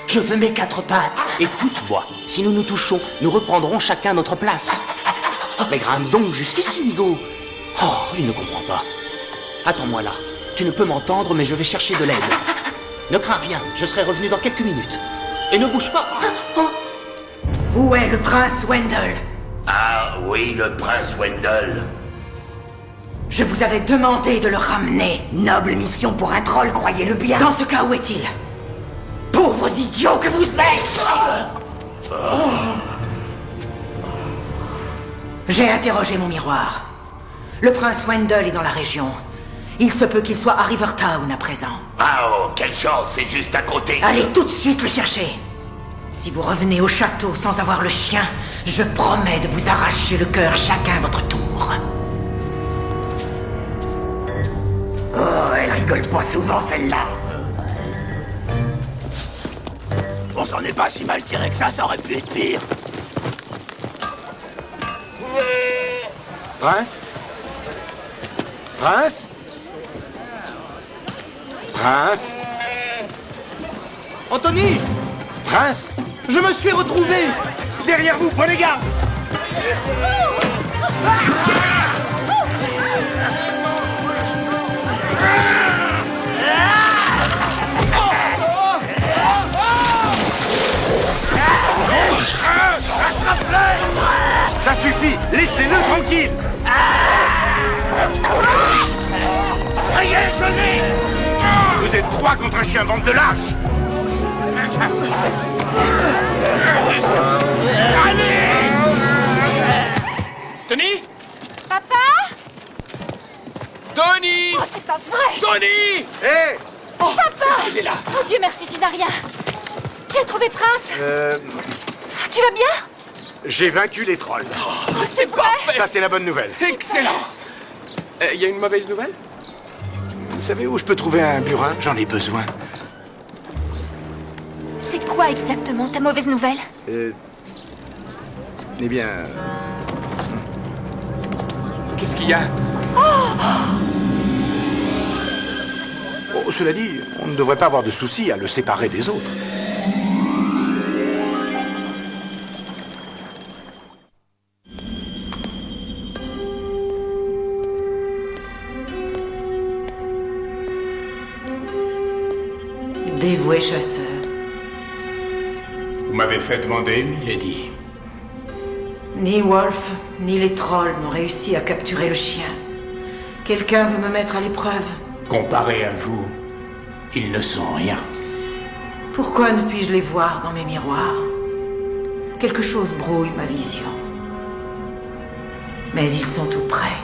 Je veux mes 4 pattes. Écoute-moi. Si nous nous touchons, nous reprendrons chacun notre place. Mais grimpe donc jusqu'ici, Nigo. Oh, il ne comprend pas. Attends-moi là. Tu ne peux m'entendre, mais je vais chercher de l'aide. Ne crains rien, je serai revenu dans quelques minutes. Et ne bouge pas. Où est le prince Wendell? Ah oui, le prince Wendell. Je vous avais demandé de le ramener. Noble mission pour un troll, croyez-le bien. Dans ce cas, où est-il? Pauvres idiots que vous êtes! J'ai interrogé mon miroir. Le prince Wendell est dans la région. Il se peut qu'il soit à Rivertown à présent. Ah oh, quelle chance, c'est juste à côté. Allez tout de suite le chercher. Si vous revenez au château sans avoir le chien, je promets de vous arracher le cœur chacun à votre tour. Oh, elle rigole pas souvent celle-là. On s'en est pas si mal tiré que ça aurait pu être pire. Prince? Prince? Prince? Anthony! Prince? Je me suis retrouvé! Derrière vous, prenez garde! Ça suffit, laissez-le tranquille. Ça y est, je l'ai. Vous êtes 3 contre un chien, bande de lâches. Tony? Papa? Tony! Oh, c'est pas vrai! Tony! Hé! Papa! Oh Dieu merci, tu n'as rien. Tu as trouvé Prince? Tu vas bien? J'ai vaincu les trolls. Oh, c'est vrai? Ça, c'est la bonne nouvelle. Excellent! Il y a une mauvaise nouvelle? Vous savez où je peux trouver un burin? J'en ai besoin. C'est quoi exactement ta mauvaise nouvelle? Eh bien... Qu'est-ce qu'il y a? Oh, cela dit, on ne devrait pas avoir de souci à le séparer des autres. Dévoué chasseur. Vous m'avez fait demander, milady. Ni Wolf, ni les trolls n'ont réussi à capturer le chien. Quelqu'un veut me mettre à l'épreuve. Comparé à vous, ils ne sont rien. Pourquoi ne puis-je les voir dans mes miroirs? Quelque chose brouille ma vision. Mais ils sont tout près.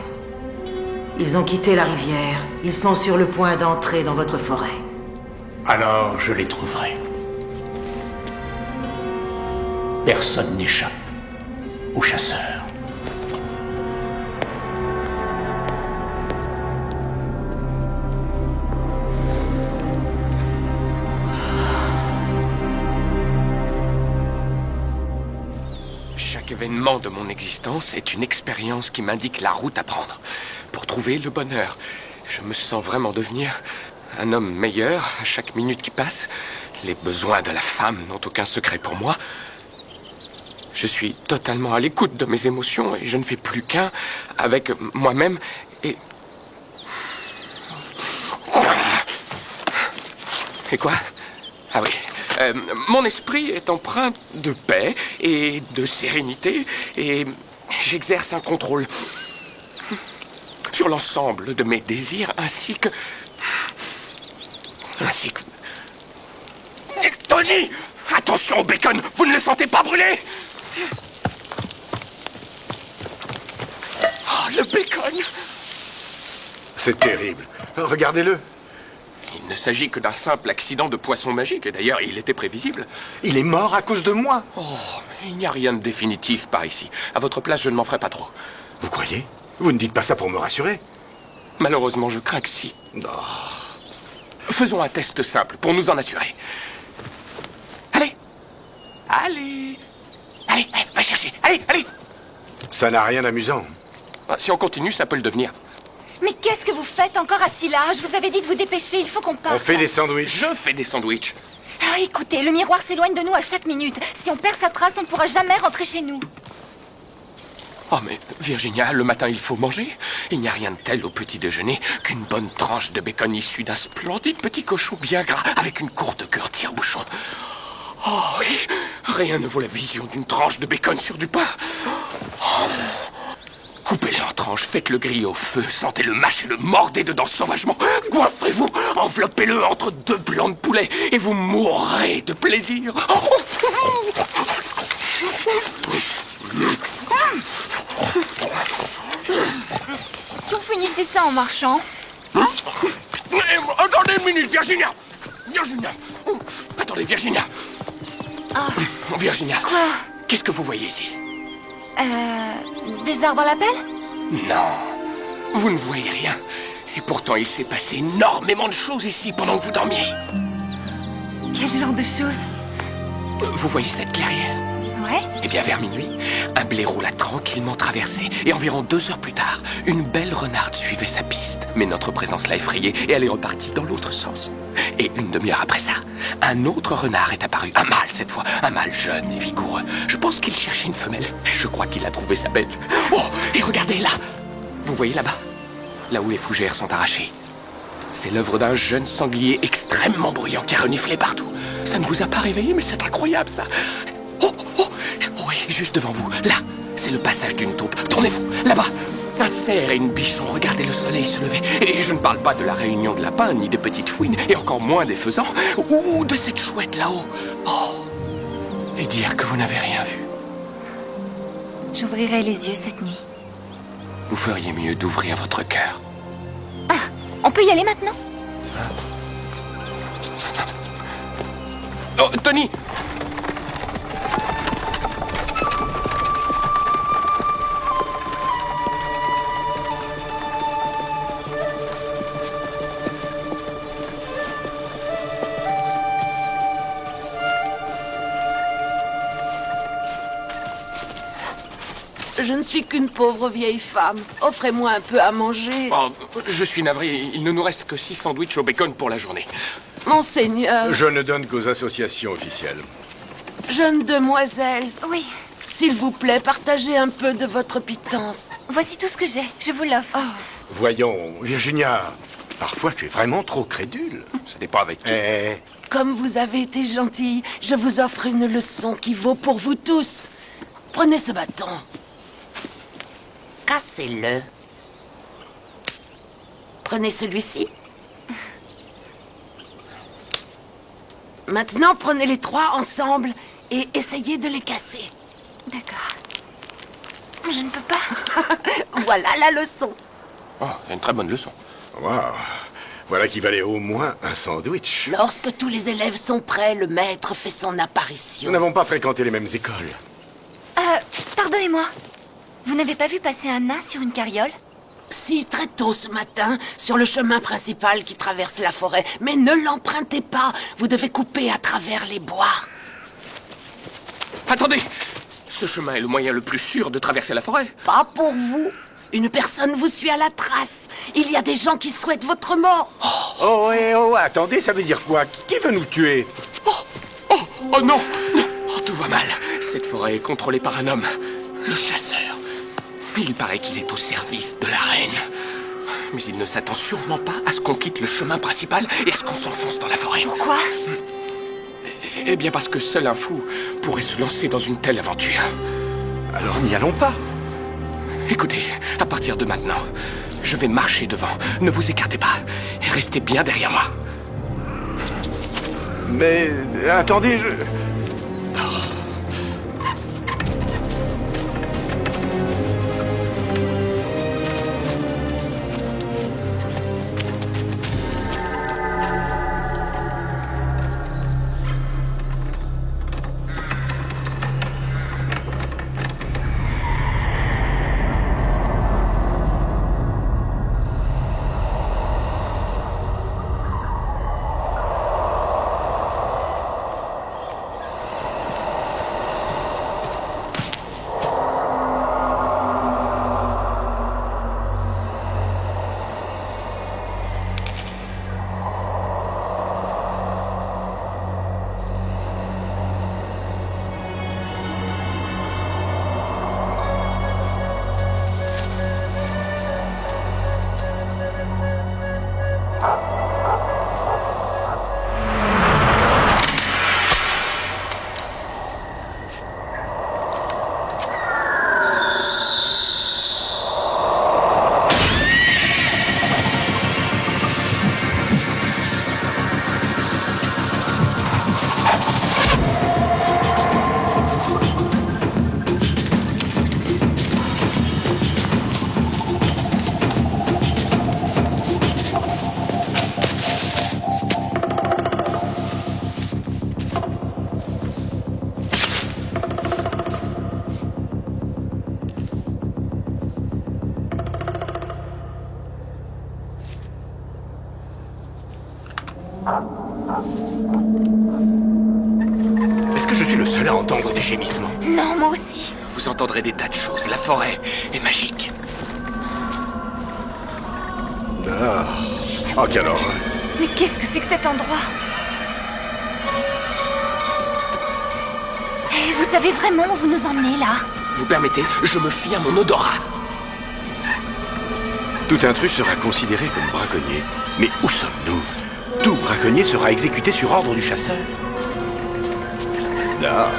Ils ont quitté la rivière. Ils sont sur le point d'entrer dans votre forêt. Alors je les trouverai. Personne n'échappe aux chasseurs. Chaque événement de mon existence est une expérience qui m'indique la route à prendre pour trouver le bonheur. Je me sens vraiment devenir un homme meilleur à chaque minute qui passe. Les besoins de la femme n'ont aucun secret pour moi. Je suis totalement à l'écoute de mes émotions et je ne fais plus qu'un avec moi-même et... Et quoi? Ah oui. Mon esprit est empreint de paix et de sérénité et j'exerce un contrôle sur l'ensemble de mes désirs ainsi que... Tony! Attention au bacon! Vous ne le sentez pas brûler? Oh, le bacon! C'est terrible. Regardez-le. Il ne s'agit que d'un simple accident de poisson magique, et d'ailleurs, il était prévisible. Il est mort à cause de moi. Oh, il n'y a rien de définitif par ici. À votre place, je ne m'en ferai pas trop. Vous croyez? Vous ne dites pas ça pour me rassurer. Malheureusement, je crains que si. Oh. faisons un test simple pour nous en assurer. Allez. Allez. Allez, va chercher. Allez. Ça n'a rien d'amusant. Si on continue, ça peut le devenir. Mais qu'est-ce que vous faites encore assis là? Je vous avais dit de vous dépêcher, il faut qu'on parte. On fait des sandwichs. Je fais des sandwichs. Ah, écoutez, le miroir s'éloigne de nous à chaque minute. Si on perd sa trace, on ne pourra jamais rentrer chez nous. Oh mais, Virginia, le matin il faut manger. Il n'y a rien de tel au petit déjeuner qu'une bonne tranche de bacon issue d'un splendide petit cochon bien gras avec une courte queue en tire-bouchon. Oh oui, rien ne vaut la vision d'une tranche de bacon sur du pain. Oh. Coupez-le en tranches, faites-le griller au feu, sentez-le mâcher, le mordez dedans sauvagement, goinfrez-vous, enveloppez-le entre 2 blancs de poulet et vous mourrez de plaisir. Si on finissait ça en marchant. Attendez une minute, Virginia. Attendez, Virginia. Virginia. Quoi? Qu'est-ce que vous voyez ici? Des arbres à la pelle? Non, vous ne voyez rien. Et pourtant, il s'est passé énormément de choses ici pendant que vous dormiez. Quel genre de choses? Vous voyez cette clairière? Ouais. Eh bien, vers minuit, un blaireau l'a tranquillement traversé. Et environ 2 heures plus tard, une belle renarde suivait sa piste. Mais notre présence l'a effrayée et elle est repartie dans l'autre sens. Et une demi-heure après ça, un autre renard est apparu. Un mâle cette fois, un mâle jeune et vigoureux. Je pense qu'il cherchait une femelle. Je crois qu'il a trouvé sa belle. Oh, et regardez là! Vous voyez là-bas? Là où les fougères sont arrachées. C'est l'œuvre d'un jeune sanglier extrêmement bruyant qui a reniflé partout. Ça ne vous a pas réveillé, mais c'est incroyable ça. Oui, juste devant vous. Là, c'est le passage d'une taupe. Tournez-vous, là-bas. Un cerf et une bichon, regardez le soleil se lever. Et je ne parle pas de la réunion de lapins, ni des petites fouines, et encore moins des faisans, ou de cette chouette là-haut. Oh! Et dire que vous n'avez rien vu. J'ouvrirai les yeux cette nuit. Vous feriez mieux d'ouvrir votre cœur. Ah, on peut y aller maintenant? Oh, Tony! Je ne suis qu'une pauvre vieille femme. Offrez-moi un peu à manger. Oh, je suis navré. Il ne nous reste que 6 sandwichs au bacon pour la journée. Monseigneur. Je ne donne qu'aux associations officielles. Jeune demoiselle. Oui. S'il vous plaît, partagez un peu de votre pitance. Voici tout ce que j'ai. Je vous l'offre. Voyons, Virginia, parfois tu es vraiment trop crédule. Ce n'est pas avec qui. Comme vous avez été gentille, je vous offre une leçon qui vaut pour vous tous. Prenez ce bâton. Cassez-le. Prenez celui-ci. Maintenant, prenez les 3 ensemble et essayez de les casser. D'accord. Je ne peux pas. Voilà la leçon. Oh, c'est une très bonne leçon. Waouh. Voilà qui valait au moins un sandwich. Lorsque tous les élèves sont prêts, le maître fait son apparition. Nous n'avons pas fréquenté les mêmes écoles. Pardonnez-moi. Vous n'avez pas vu passer un nain sur une carriole? Si, très tôt ce matin, sur le chemin principal qui traverse la forêt. Mais ne l'empruntez pas, vous devez couper à travers les bois. Attendez! Ce chemin est le moyen le plus sûr de traverser la forêt. Pas pour vous. Une personne vous suit à la trace. Il y a des gens qui souhaitent votre mort. Attendez, ça veut dire quoi? Qui veut nous tuer? Oh non! Oh, tout va mal. Cette forêt est contrôlée par un homme, le chasseur. Il paraît qu'il est au service de la reine. Mais il ne s'attend sûrement pas à ce qu'on quitte le chemin principal et à ce qu'on s'enfonce dans la forêt. Pourquoi? Eh bien parce que seul un fou pourrait se lancer dans une telle aventure. Alors n'y allons pas. Écoutez, à partir de maintenant, je vais marcher devant. Ne vous écartez pas et restez bien derrière moi. Mais attendez, Est-ce que je suis le seul à entendre des gémissements? Non, moi aussi. Vous entendrez des tas de choses. La forêt est magique. Ah. Oh, quelle horreur. Mais qu'est-ce que c'est que cet endroit? Et vous savez vraiment où vous nous emmenez, là? Vous permettez, je me fie à mon odorat. Tout intrus sera considéré comme braconnier. Mais où sommes-nous? Tout braconnier sera exécuté sur ordre du chasseur. Ah.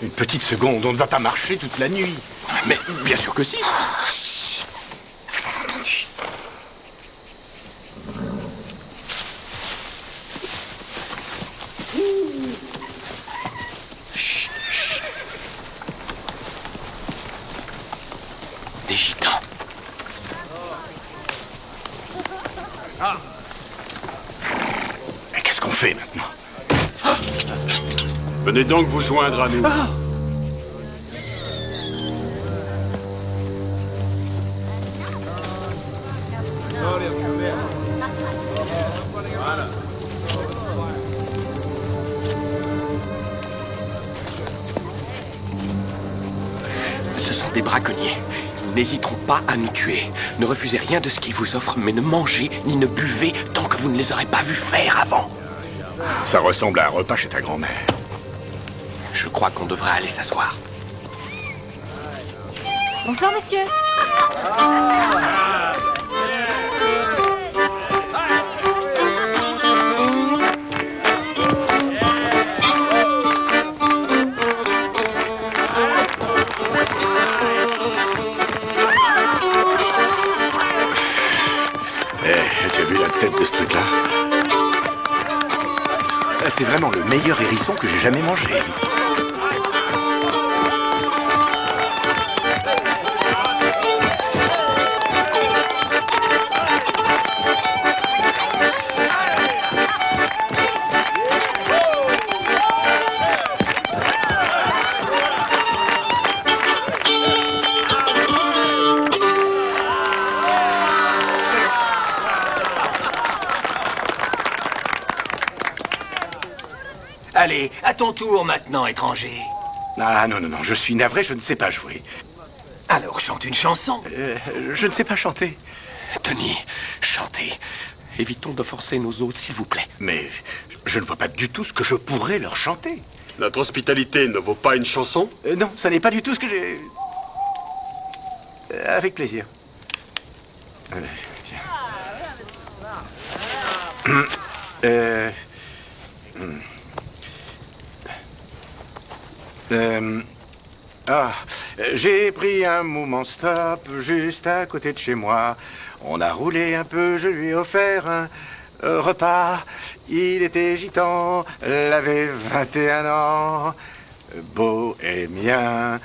Une petite seconde, on ne va pas marcher toute la nuit. Mais bien sûr que si. Vous avez entendu? Chut, chut. Des gitans. Ah. Mais qu'est-ce qu'on fait maintenant? Venez donc vous joindre à nous. Ah. Ce sont des braconniers. Ils n'hésiteront pas à nous tuer. Ne refusez rien de ce qu'ils vous offrent, mais ne mangez ni ne buvez tant que vous ne les aurez pas vus faire avant. Ça ressemble à un repas chez ta grand-mère. Je crois qu'on devrait aller s'asseoir. Bonsoir, monsieur. Tu as vu la tête de ce truc-là? C'est vraiment le meilleur hérisson que j'ai jamais mangé. Allez, à ton tour maintenant, étranger. Ah non, non, non, je suis navré, je ne sais pas jouer. Alors chante une chanson. Je ne sais pas chanter. Tony, chantez. Évitons de forcer nos hôtes, s'il vous plaît. Mais je ne vois pas du tout ce que je pourrais leur chanter. Notre hospitalité ne vaut pas une chanson? Non, ça n'est pas du tout ce que j'ai... avec plaisir. Tiens. J'ai pris un moment stop juste à côté de chez moi. On a roulé un peu, je lui ai offert un repas. Il était gitan, il avait 21 ans. Bohémien,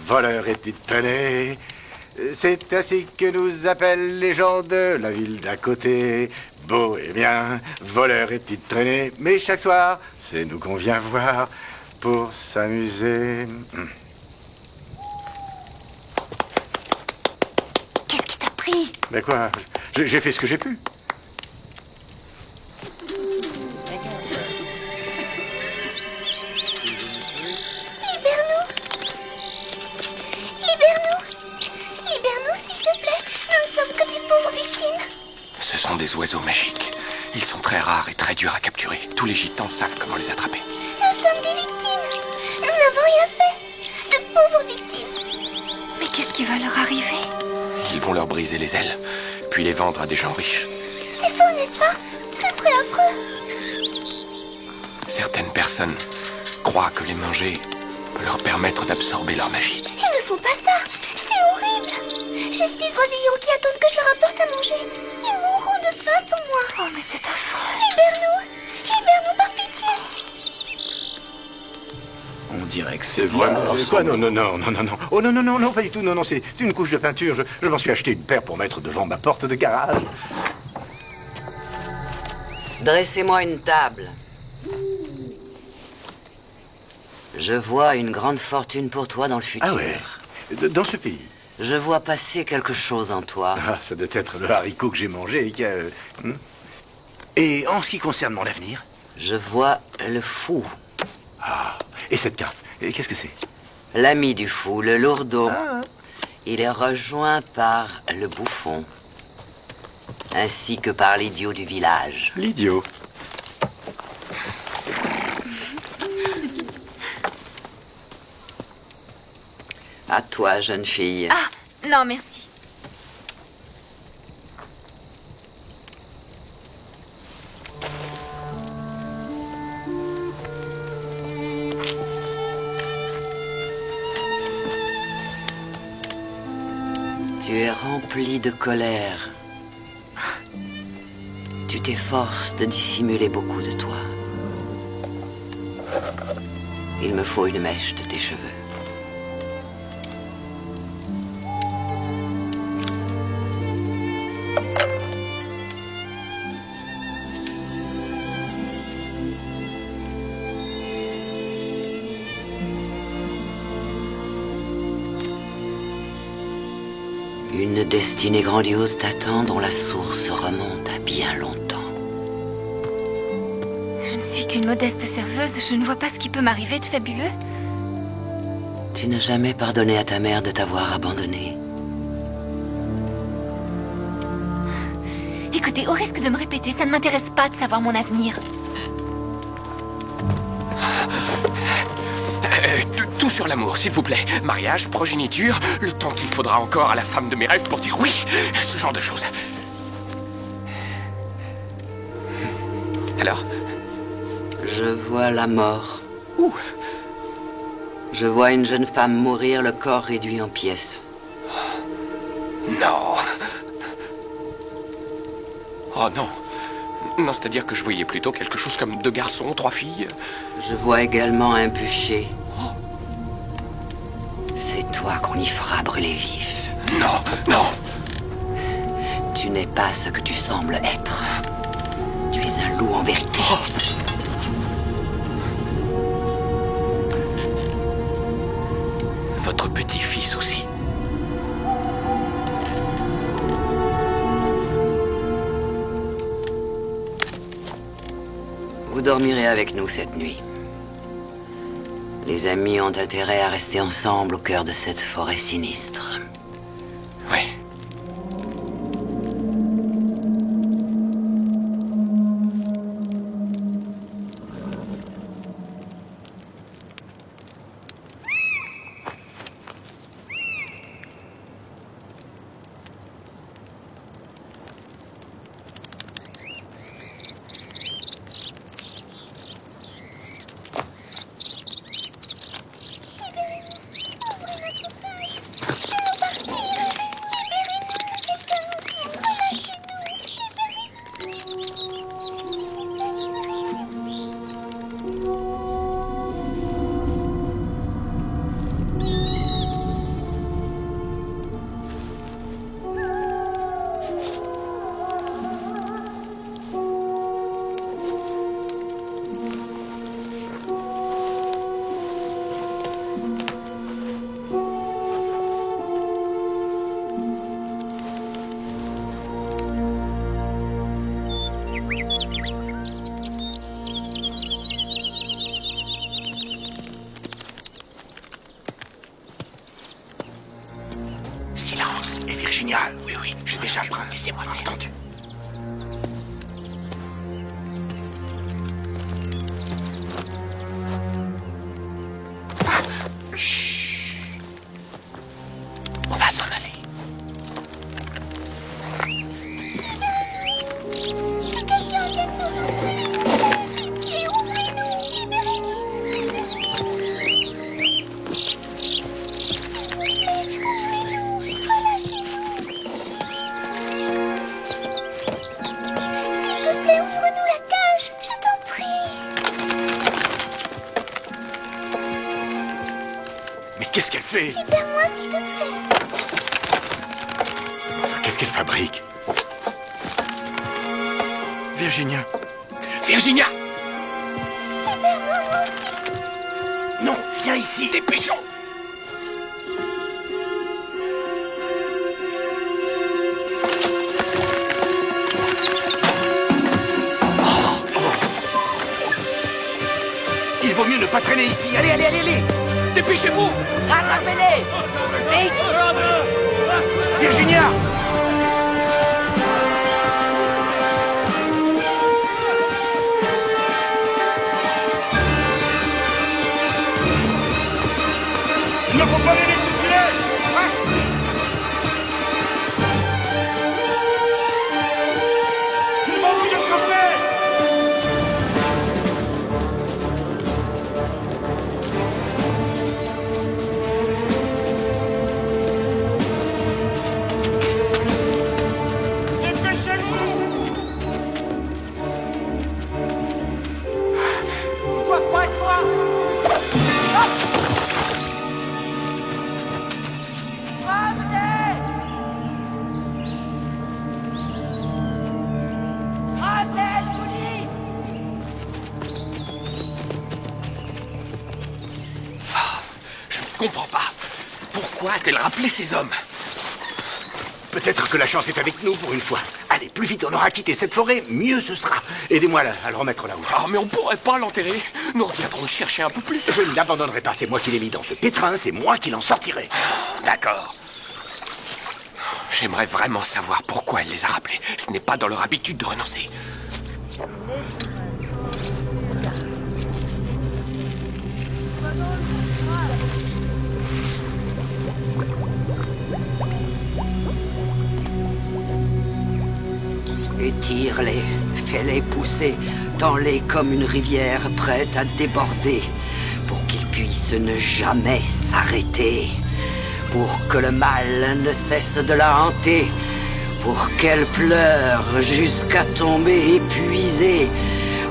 voleur et titonné. C'est ainsi que nous appellent les gens de la ville d'à côté. Bohémien, voleur et titonné. Mais chaque soir, c'est nous qu'on vient voir pour s'amuser. Qu'est-ce qui t'a pris? Mais quoi? J'ai fait ce que j'ai pu. Libère-nous, s'il te plaît. Nous ne sommes que des pauvres victimes. Ce sont des oiseaux magiques. Ils sont très rares et très durs à capturer. Tous les gitans savent comment les attraper. Nous sommes des victimes. Nous n'avons rien fait. De pauvres victimes. Mais qu'est-ce qui va leur arriver? Ils vont leur briser les ailes, puis les vendre à des gens riches. C'est faux, n'est-ce pas? Ce serait affreux. Certaines personnes croient que les manger peut leur permettre d'absorber leur magie. Il ne faut pas ça. C'est horrible. J'ai 6 oisillons qui attendent que je leur apporte à manger. Ils mourront de faim sans moi. Oh, mais c'est affreux. Libère-nous. Libère-nous par pitié. On dirait que c'est vraiment... Quoi? Non, non, non, non, non, non. Oh non, non, non, non, pas du tout. Non, non, c'est une couche de peinture. Je m'en suis acheté une paire pour mettre devant ma porte de garage. Dressez-moi une table. Je vois une grande fortune pour toi dans le futur. Ah ouais, dans ce pays. Je vois passer quelque chose en toi. Ah, ça doit être le haricot que j'ai mangé et Et en ce qui concerne mon avenir? Je vois le fou. Ah, et cette carte, qu'est-ce que c'est? L'ami du fou, le lourdeau. Il est rejoint par le bouffon. Ainsi que par l'idiot du village. L'idiot? À toi, jeune fille. Ah, non, merci. Tu es rempli de colère. Tu t'efforces de dissimuler beaucoup de toi. Il me faut une mèche de tes cheveux. Une destinée grandiose t'attend dont la source remonte à bien longtemps. Je ne suis qu'une modeste serveuse, je ne vois pas ce qui peut m'arriver de fabuleux. Tu n'as jamais pardonné à ta mère de t'avoir abandonné. Écoutez, au risque de me répéter, ça ne m'intéresse pas de savoir mon avenir. Tout sur l'amour, s'il vous plaît. Mariage, progéniture, le temps qu'il faudra encore à la femme de mes rêves pour dire oui, ce genre de choses. Alors? Je vois la mort. Où? Je vois une jeune femme mourir, le corps réduit en pièces. Non. Oh non. Non, c'est-à-dire que je voyais plutôt quelque chose comme 2 garçons, 3 filles. Je vois également un bûcher. C'est toi qu'on y fera brûler vif. Non, non. Tu n'es pas ce que tu sembles être. Tu es un loup en vérité. Votre petit-fils aussi. Vous dormirez avec nous cette nuit. Les amis ont intérêt à rester ensemble au cœur de cette forêt sinistre. Oui. Silence. Et Virginia, oui, j'ai déjà le prince. Laissez-moi faire. Entendu. Chut. On va s'en aller. Que quelqu'un vienne nous entendre. Pitié, ouvrez-nous, libérez-nous. S'il vous plaît, ouvrez-nous, relâchez-nous. S'il te plaît, ouvre-nous la cage, je t'en prie. Mais qu'est-ce qu'elle fait? Libère-moi, s'il te plaît. Enfin, qu'est-ce qu'elle fabrique? Virginia, Virginia! Libère-moi, moi aussi. Non, viens ici, dépêchons! Il vaut mieux ne pas traîner ici. Allez, allez, allez, allez! Dépêchez-vous! Rattrapez-les! Vite! Virginia! Il ne faut pas les laisser filer! Ils vont vous échapper! Je comprends pas. Pourquoi a-t-elle rappelé ces hommes? Peut-être que la chance est avec nous pour une fois. Allez, plus vite on aura quitté cette forêt, mieux ce sera. Aidez-moi à le remettre là-haut. Oh, mais on pourrait pas l'enterrer. Nous reviendrons le chercher un peu plus. Je ne l'abandonnerai pas, c'est moi qui l'ai mis dans ce pétrin, c'est moi qui l'en sortirai. D'accord. J'aimerais vraiment savoir pourquoi elle les a rappelés. Ce n'est pas dans leur habitude de renoncer. Étire-les, fais-les pousser, tends-les comme une rivière prête à déborder, pour qu'ils puissent ne jamais s'arrêter, pour que le mal ne cesse de la hanter, pour qu'elle pleure jusqu'à tomber épuisée,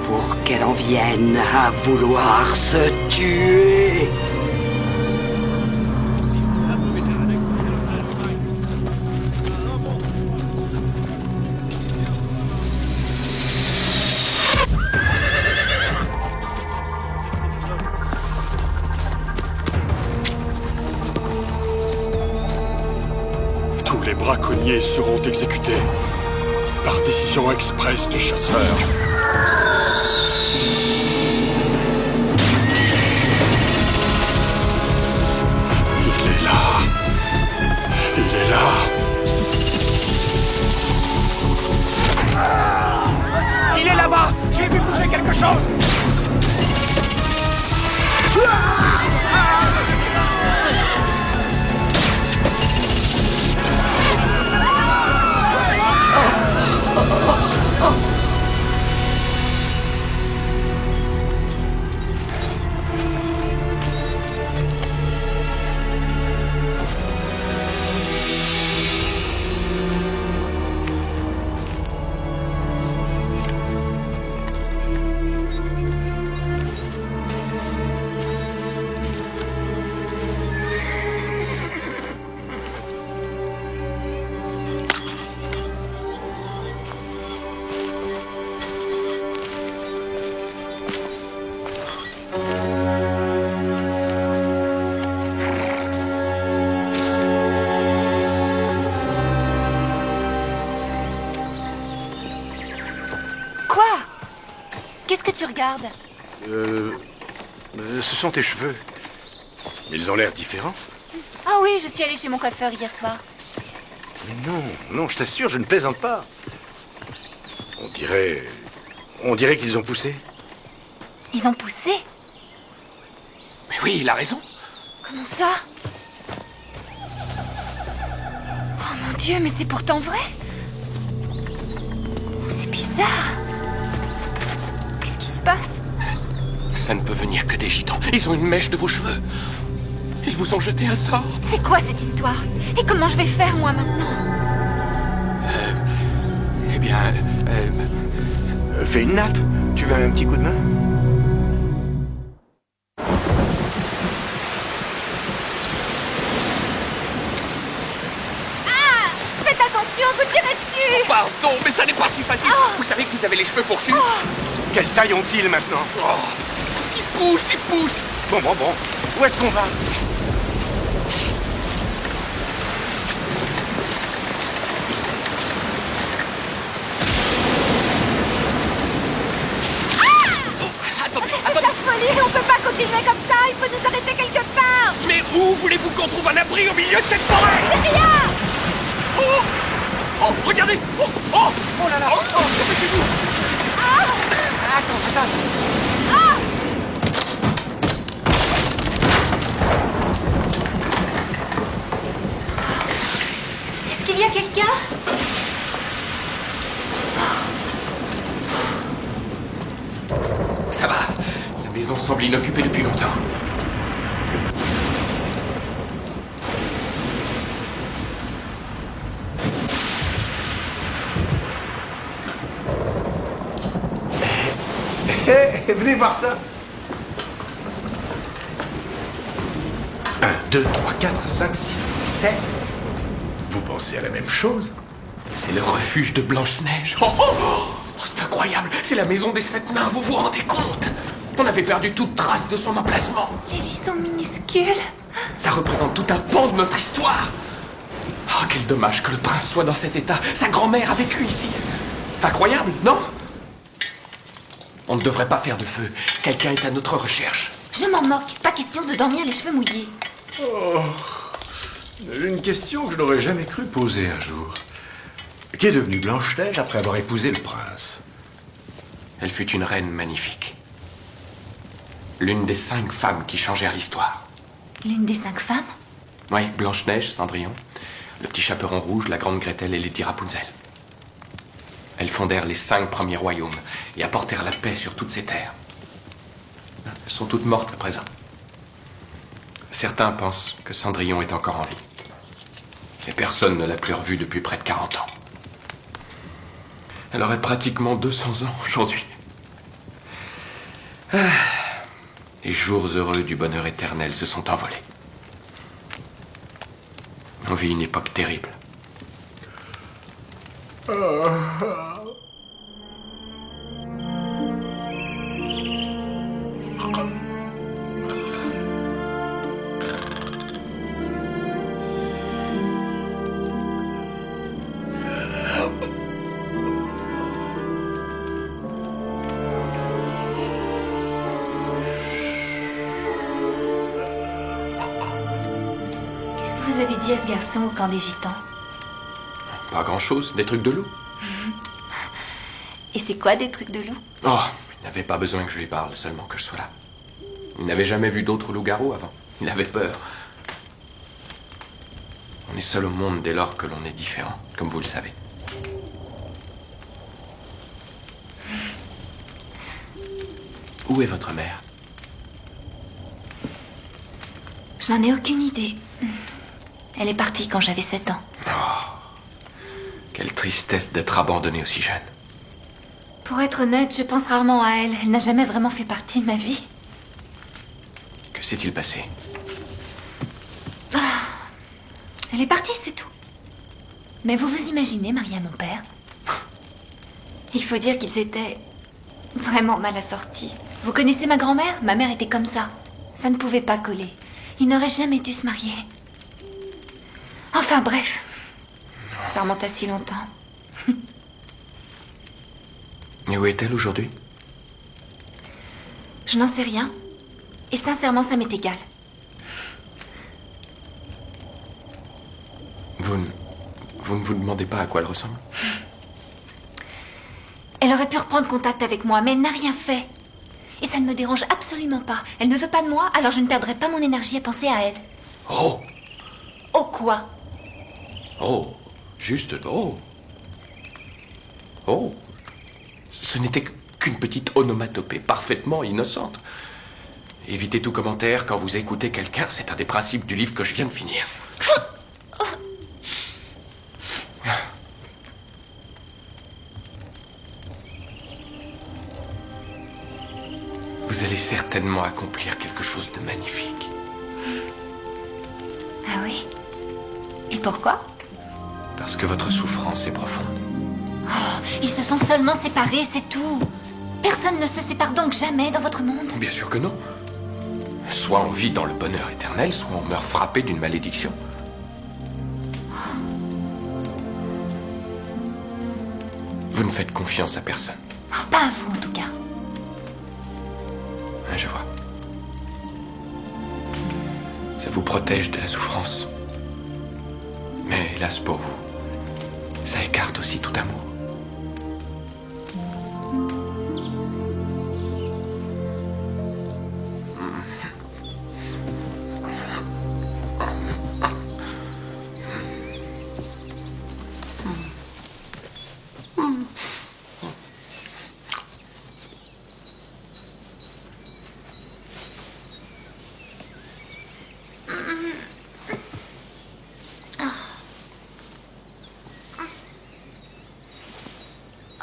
pour qu'elle en vienne à vouloir se tuer. Tous les braconniers seront exécutés par décision expresse du chasseur. Il est là. Il est là. Il est là-bas! J'ai vu bouger quelque chose! Qu'est-ce que tu regardes? Ce sont tes cheveux. Ils ont l'air différents. Ah oui, je suis allée chez mon coiffeur hier soir. Mais non, je t'assure, je ne plaisante pas. On dirait qu'ils ont poussé. Ils ont poussé? Mais oui, il a raison. Comment ça? Oh mon Dieu, mais c'est pourtant vrai. C'est bizarre. Qu'est-ce qui se passe? Ça ne peut venir que des gitans. Ils ont une mèche de vos cheveux. Ils vous ont jeté un sort. C'est quoi cette histoire? Et comment je vais faire, moi, maintenant? Eh bien... fais une natte. Tu veux un petit coup de main? Ah! Faites attention, vous tirez dessus! Pardon, mais ça n'est pas si facile. Vous savez que vous avez les cheveux fourchus. Quelle taille ont-ils maintenant? Il pousse. Bon. Où est-ce qu'on va? C'est la folie, on peut pas continuer comme ça, il faut nous arrêter quelque part. Mais où voulez-vous qu'on trouve un abri au milieu de cette forêt? Derrière. Oh, regardez. Oh là là. Que faites-vous? Attends. Est-ce qu'il y a quelqu'un? Ça va. La maison semble inoccupée depuis longtemps. Venez voir ça. 1, 2, 3, 4, 5, 6, 7. Vous pensez à la même chose? C'est le refuge de Blanche-Neige. C'est incroyable. C'est la maison des 7 nains, vous vous rendez compte? On avait perdu toute trace de son emplacement. Les lits sont minuscules. Ça représente tout un pan de notre histoire. Oh, quel dommage que le prince soit dans cet état. Sa grand-mère a vécu ici. Incroyable, non? On ne devrait pas faire de feu. Quelqu'un est à notre recherche. Je m'en moque. Pas question de dormir les cheveux mouillés. Oh, une question que je n'aurais jamais cru poser un jour. Qu'est devenue Blanche-Neige après avoir épousé le prince? Elle fut une reine magnifique. L'une des 5 femmes qui changèrent l'histoire. L'une des 5 femmes? Oui, Blanche-Neige, Cendrillon, le petit chaperon rouge, la grande Gretel et Lady Rapunzel. Elles fondèrent les 5 premiers royaumes et apportèrent la paix sur toutes ces terres. Elles sont toutes mortes à présent. Certains pensent que Cendrillon est encore en vie. Mais personne ne l'a plus revue depuis près de 40 ans. Elle aurait pratiquement 200 ans aujourd'hui. Les jours heureux du bonheur éternel se sont envolés. On vit une époque terrible. Qu'est-ce que vous avez dit à ce garçon au camp des gitans? Pas grand-chose, des trucs de loup. Et c'est quoi des trucs de loup? Oh, il n'avait pas besoin que je lui parle, seulement que je sois là. Il n'avait jamais vu d'autres loups-garous avant. Il avait peur. On est seul au monde dès lors que l'on est différent, comme vous le savez. Où est votre mère? J'en ai aucune idée. Elle est partie quand j'avais 7 ans. Quelle tristesse d'être abandonnée aussi jeune. Pour être honnête, je pense rarement à elle. Elle n'a jamais vraiment fait partie de ma vie. Que s'est-il passé? Elle est partie, c'est tout. Mais vous vous imaginez, Maria, mon père? Il faut dire qu'ils étaient vraiment mal assortis. Vous connaissez ma grand-mère? Ma mère était comme ça. Ça ne pouvait pas coller. Ils n'auraient jamais dû se marier. Enfin, bref. Ça remonte à si longtemps. Et où est-elle aujourd'hui? Je n'en sais rien. Et sincèrement, ça m'est égal. Vous ne vous demandez pas à quoi elle ressemble? Elle aurait pu reprendre contact avec moi, mais elle n'a rien fait. Et ça ne me dérange absolument pas. Elle ne veut pas de moi, alors je ne perdrai pas mon énergie à penser à elle. Oh! Oh quoi? Oh! Juste oh! Oh! Ce n'était qu'une petite onomatopée parfaitement innocente. Évitez tout commentaire quand vous écoutez quelqu'un, c'est un des principes du livre que je viens de finir. Vous allez certainement accomplir quelque chose de magnifique. Ah oui? Et pourquoi? Parce que votre souffrance est profonde. Oh, ils se sont seulement séparés, c'est tout. Personne ne se sépare donc jamais dans votre monde? Bien sûr que non. Soit on vit dans le bonheur éternel, soit on meurt frappé d'une malédiction. Vous ne faites confiance à personne. Oh, pas à vous, en tout cas. Je vois. Ça vous protège de la souffrance. Mais hélas pour vous, ça écarte aussi tout amour.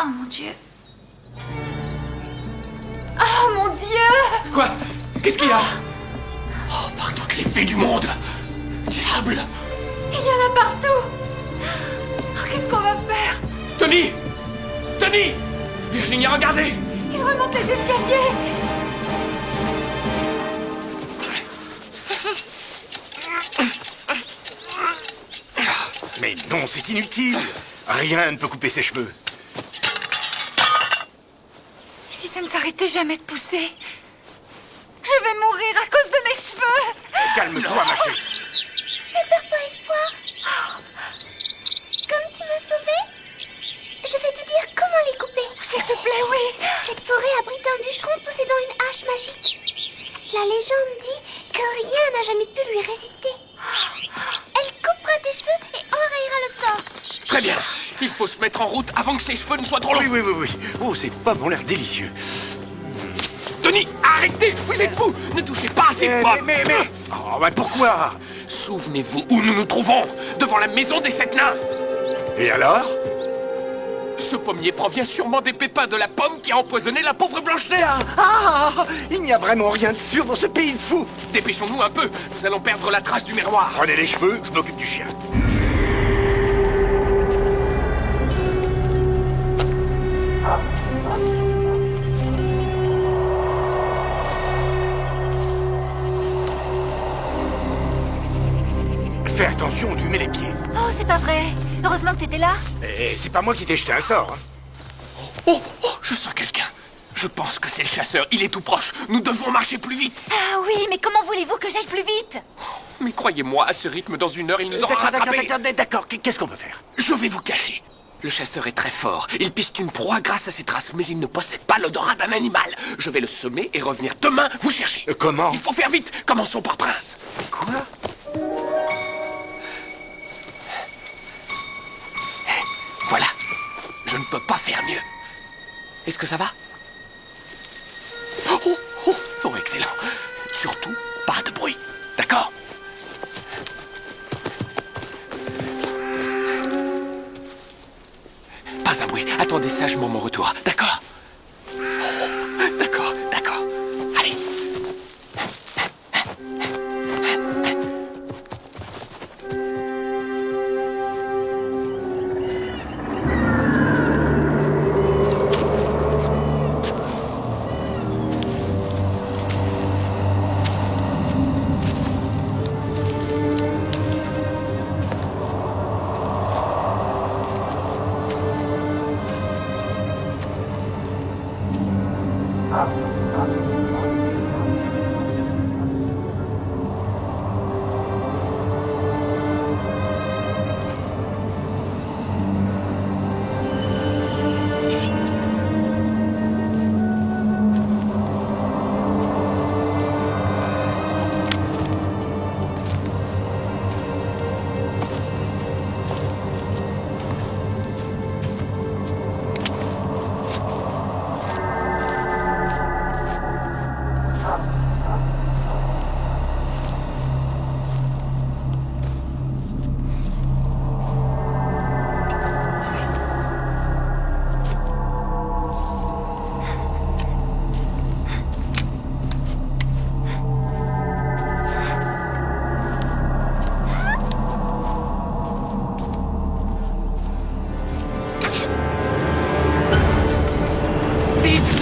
Oh mon Dieu. Oh mon Dieu! Quoi? Qu'est-ce qu'il y a? Oh, par toutes les fées du monde! Diable! Il y en a partout! Oh, qu'est-ce qu'on va faire? Tony! Tony! Virginia, regardez! Il remonte les escaliers! Mais non, c'est inutile. Rien ne peut couper ses cheveux. Si ça ne s'arrêtait jamais de pousser, je vais mourir à cause de mes cheveux! Calme-toi, ma chérie. Ne perds pas espoir. Comme tu m'as sauvée, je vais te dire comment les couper. S'il te plaît, oui. Cette forêt abrite un bûcheron possédant une hache magique. La légende dit que rien n'a jamais pu lui résister. Elle coupera tes cheveux et enrayera le sort. Très bien. Il faut se mettre en route avant que ses cheveux ne soient trop longs. Oui. Oh, ces pommes ont l'air délicieux. Tony, arrêtez! Vous êtes fous! Ne touchez pas à ces pommes! Mais... Oh, bah pourquoi? Souvenez-vous où nous nous trouvons! Devant la maison des 7 nains! Et alors? Ce pommier provient sûrement des pépins de la pomme qui a empoisonné la pauvre Blanche-Neige! Il n'y a vraiment rien de sûr dans ce pays de fous! Dépêchons-nous un peu! Nous allons perdre la trace du miroir! Prenez les cheveux, je m'occupe du chien. Fais attention, tu mets les pieds. Oh, c'est pas vrai. Heureusement que t'étais là. Et c'est pas moi qui t'ai jeté un sort. Oh, je sens quelqu'un. Je pense que c'est le chasseur. Il est tout proche. Nous devons marcher plus vite. Ah oui, mais comment voulez-vous que j'aille plus vite? Mais croyez-moi, à ce rythme, dans 1 heure, il nous aura rattrapés. D'accord. Qu'est-ce qu'on peut faire? Je vais vous cacher. Le chasseur est très fort. Il piste une proie grâce à ses traces, mais il ne possède pas l'odorat d'un animal. Je vais le semer et revenir demain vous chercher. Comment? Il faut faire vite. Commençons par Prince. Quoi? Voilà. Je ne peux pas faire mieux. Est-ce que ça va? Oh, excellent. Surtout, pas de bruit. D'accord? Pas un bruit. Attendez sagement mon retour. D'accord? D'accord. Allez.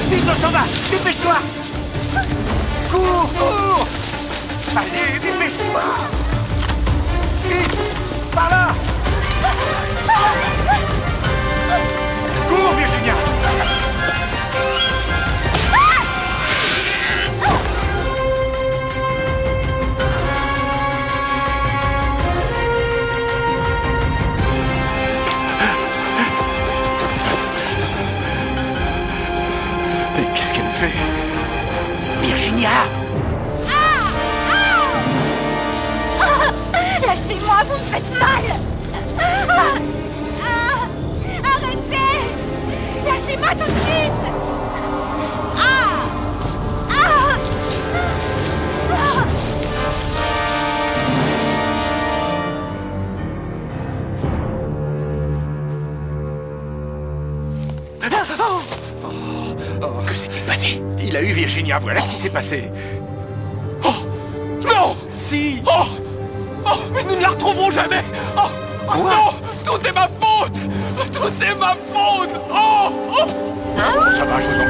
Vite, on s'en va! Dépêche-toi! Cours, cours! Allez, dépêche-toi! Vite! Par là! Cours, Virginia! Mais qu'est-ce qu'elle fait? Virginia! Lâchez-moi, vous me faites mal! Arrêtez! Lâchez-moi tout de suite! Que s'est-il passé? Il a eu Virginia, voilà ce qui s'est passé. Oh! Non! Si! Oh! Oh! Mais nous ne la retrouverons jamais! Oh! Quoi? Non! Tout est ma faute! Tout est ma faute! Oh! Oh! Ça va, je vous en